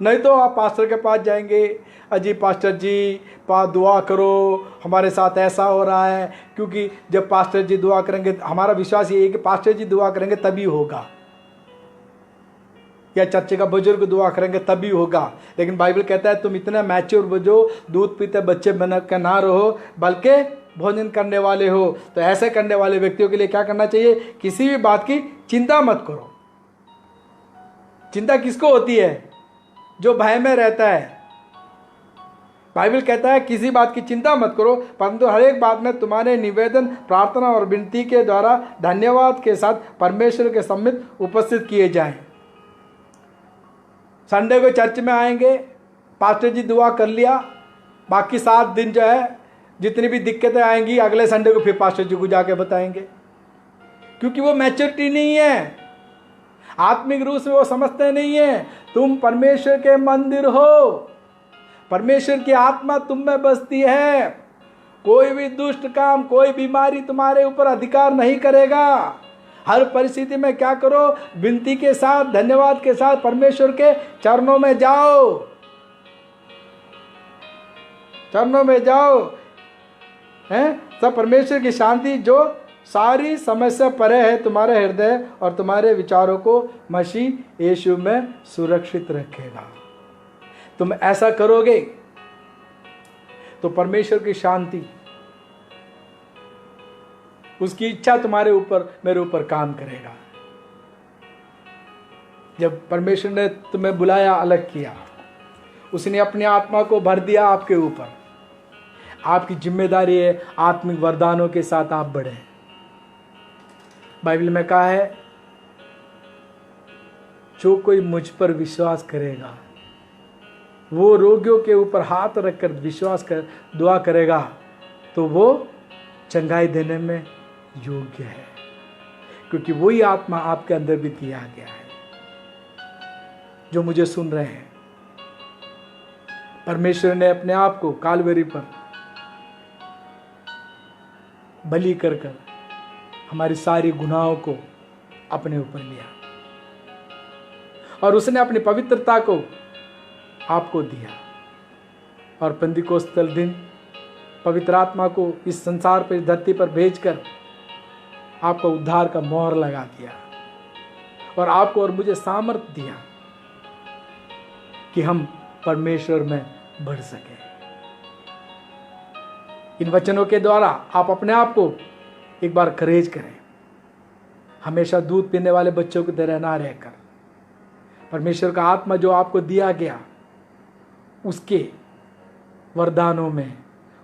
नहीं तो आप पास्टर के पास जाएंगे, अजी पास्टर जी दुआ करो, हमारे साथ ऐसा हो रहा है। क्योंकि जब पास्टर जी दुआ करेंगे, हमारा विश्वास ये है कि पास्टर जी दुआ करेंगे तभी होगा, या चर्च का बुजुर्ग दुआ करेंगे तभी होगा। लेकिन बाइबल कहता है तुम इतना मैच्योर बजो, दूध पीते बच्चे बन कर ना रहो, बल्कि भोजन करने वाले हो। तो ऐसे करने वाले व्यक्तियों के लिए क्या करना चाहिए? किसी भी बात की चिंता मत करो। चिंता किसको होती है? जो भय में रहता है। बाइबल कहता है किसी बात की चिंता मत करो, परंतु हर एक बात में तुम्हारे निवेदन, प्रार्थना और विनती के द्वारा धन्यवाद के साथ परमेश्वर के सम्मुख उपस्थित किए जाएं। संडे को चर्च में आएंगे, पास्टर जी दुआ कर लिया, बाकी 7 दिन जो है जितनी भी दिक्कतें आएंगी अगले संडे को फिर पास्टर जी को जाके बताएंगे, क्योंकि वो मैच्योरिटी नहीं है। आत्मिक रूप से वो समझते नहीं है तुम परमेश्वर के मंदिर हो, परमेश्वर की आत्मा तुम में बसती है। कोई भी दुष्ट काम, कोई बीमारी तुम्हारे ऊपर अधिकार नहीं करेगा। हर परिस्थिति में क्या करो? विनती के साथ, धन्यवाद के साथ परमेश्वर के चरणों में जाओ, चरणों में जाओ। हैं? सब परमेश्वर की शांति जो सारी समस्या परे है तुम्हारे हृदय और तुम्हारे विचारों को मसीह यीशु में सुरक्षित रखेगा। तुम ऐसा करोगे तो परमेश्वर की शांति, उसकी इच्छा तुम्हारे ऊपर, मेरे ऊपर काम करेगा। जब परमेश्वर ने तुम्हें बुलाया, अलग किया, उसने अपनी आत्मा को भर दिया आपके ऊपर। आपकी जिम्मेदारी है आत्मिक वरदानों के साथ आप बढ़ें। बाइबल में कहा है, जो कोई मुझ पर विश्वास करेगा, वो रोगियों के ऊपर हाथ रखकर विश्वास कर दुआ करेगा तो वो चंगाई देने में योग्य है, क्योंकि वही आत्मा आपके अंदर भी दिया गया है। जो मुझे सुन रहे हैं, परमेश्वर ने अपने आप को कालवरी पर बलि कर कर हमारी सारी गुनाहों को अपने ऊपर लिया और उसने अपनी पवित्रता को आपको दिया। और पेंतिकोस्तल दिन पवित्र आत्मा को इस संसार पर, इस धरती पर भेजकर आपको उद्धार का मोहर लगा दिया और आपको और मुझे सामर्थ्य दिया कि हम परमेश्वर में बढ़ सके। इन वचनों के द्वारा आप अपने आप को एक बार करेज करें। हमेशा दूध पीने वाले बच्चों की तरह ना रहकर परमेश्वर का आत्मा जो आपको दिया गया उसके वरदानों में,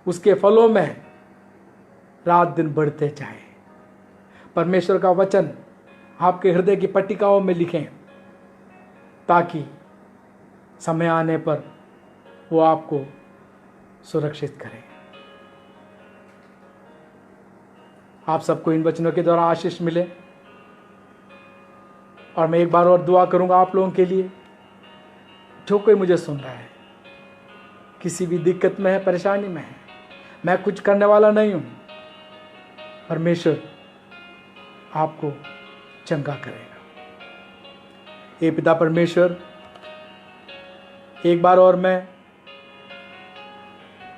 उसके फलों में रात दिन बढ़ते जाए। परमेश्वर का वचन आपके हृदय की पट्टिकाओं में लिखें ताकि समय आने पर वो आपको सुरक्षित करे। आप सबको इन वचनों के द्वारा आशीष मिले। और मैं एक बार और दुआ करूंगा आप लोगों के लिए। जो कोई मुझे सुन रहा है, किसी भी दिक्कत में है, परेशानी में है, मैं कुछ करने वाला नहीं हूं, परमेश्वर आपको चंगा करेगा। हे पिता परमेश्वर, एक बार और मैं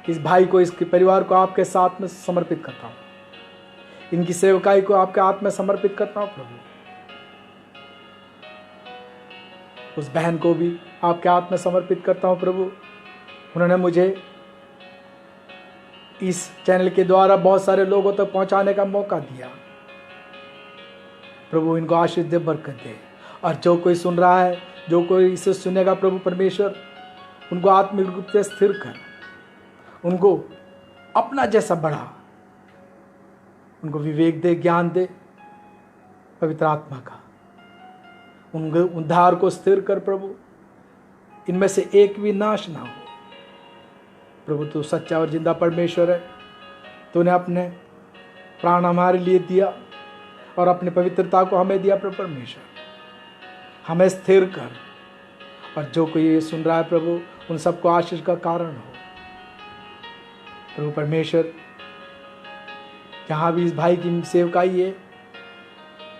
इस भाई को, इसके परिवार को आपके साथ में समर्पित करता हूं। इनकी सेवकाई को आपके हाथ में समर्पित करता हूं प्रभु। उस बहन को भी आपके हाथ में समर्पित करता हूं प्रभु। उन्होंने मुझे इस चैनल के द्वारा बहुत सारे लोगों तक पहुंचाने का मौका दिया। प्रभु इनको आशीष दे, बरकत दे। और जो कोई सुन रहा है, जो कोई इसे सुनेगा प्रभु परमेश्वर, उनको आत्मिक रूप से स्थिर कर, उनको अपना जैसा बढ़ा, उनको विवेक दे, ज्ञान दे पवित्र आत्मा का। उनके उद्धार को स्थिर कर प्रभु। इनमें से एक भी नाश ना हो प्रभु। तू सच्चा और जिंदा परमेश्वर है। तूने अपने प्राण हमारे लिए दिया और अपनी पवित्रता को हमें दिया प्रभु परमेश्वर। हमें स्थिर कर। और जो कोई ये सुन रहा है प्रभु, उन सबको आशीष का कारण हो प्रभु परमेश्वर। जहाँ भी इस भाई की सेवकाई है,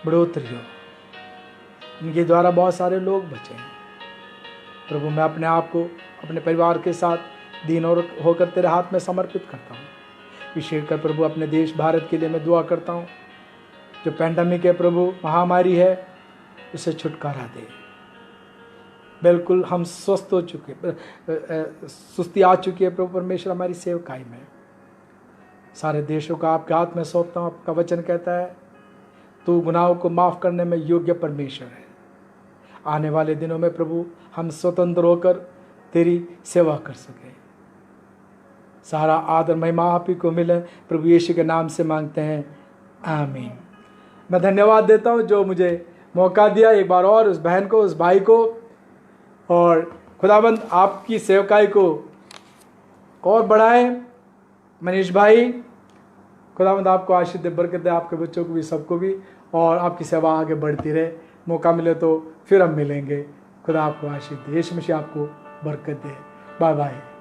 बढ़ोतरी हो। इनके द्वारा बहुत सारे लोग बचे हैं प्रभु। मैं अपने आप को अपने परिवार के साथ दीन और होकर तेरे हाथ में समर्पित करता हूँ। विशेषकर प्रभु अपने देश भारत के लिए मैं दुआ करता हूँ। जो पैंडेमिक है प्रभु, महामारी है, उसे छुटकारा दे। बिल्कुल हम स्वस्थ हो चुके, सुस्ती आ चुकी है प्रभु परमेश्वर हमारी सेवकाई में। सारे देशों का आपके हाथ में सौंपता हूँ। आपका वचन कहता है तू गुनाहों को माफ़ करने में योग्य परमेश्वर है। आने वाले दिनों में प्रभु हम स्वतंत्र होकर तेरी सेवा कर सकें। सारा आदर महिमा आप ही को मिले प्रभु यीशु के नाम से मांगते हैं, आमीन। मैं धन्यवाद देता हूँ जो मुझे मौका दिया एक बार और, उस बहन को, उस भाई को। और खुदाबंद आपकी सेवकाई को और बढ़ाए। मनीष भाई, खुदावंद आपको आशीष दे, बरकत दे, आपके बच्चों को भी, सबको भी। और आपकी सेवा आगे बढ़ती रहे। मौका मिले तो फिर हम मिलेंगे। खुदा आपको आशीष दे। यीशु मसीह आपको बरकत दे। Bye bye.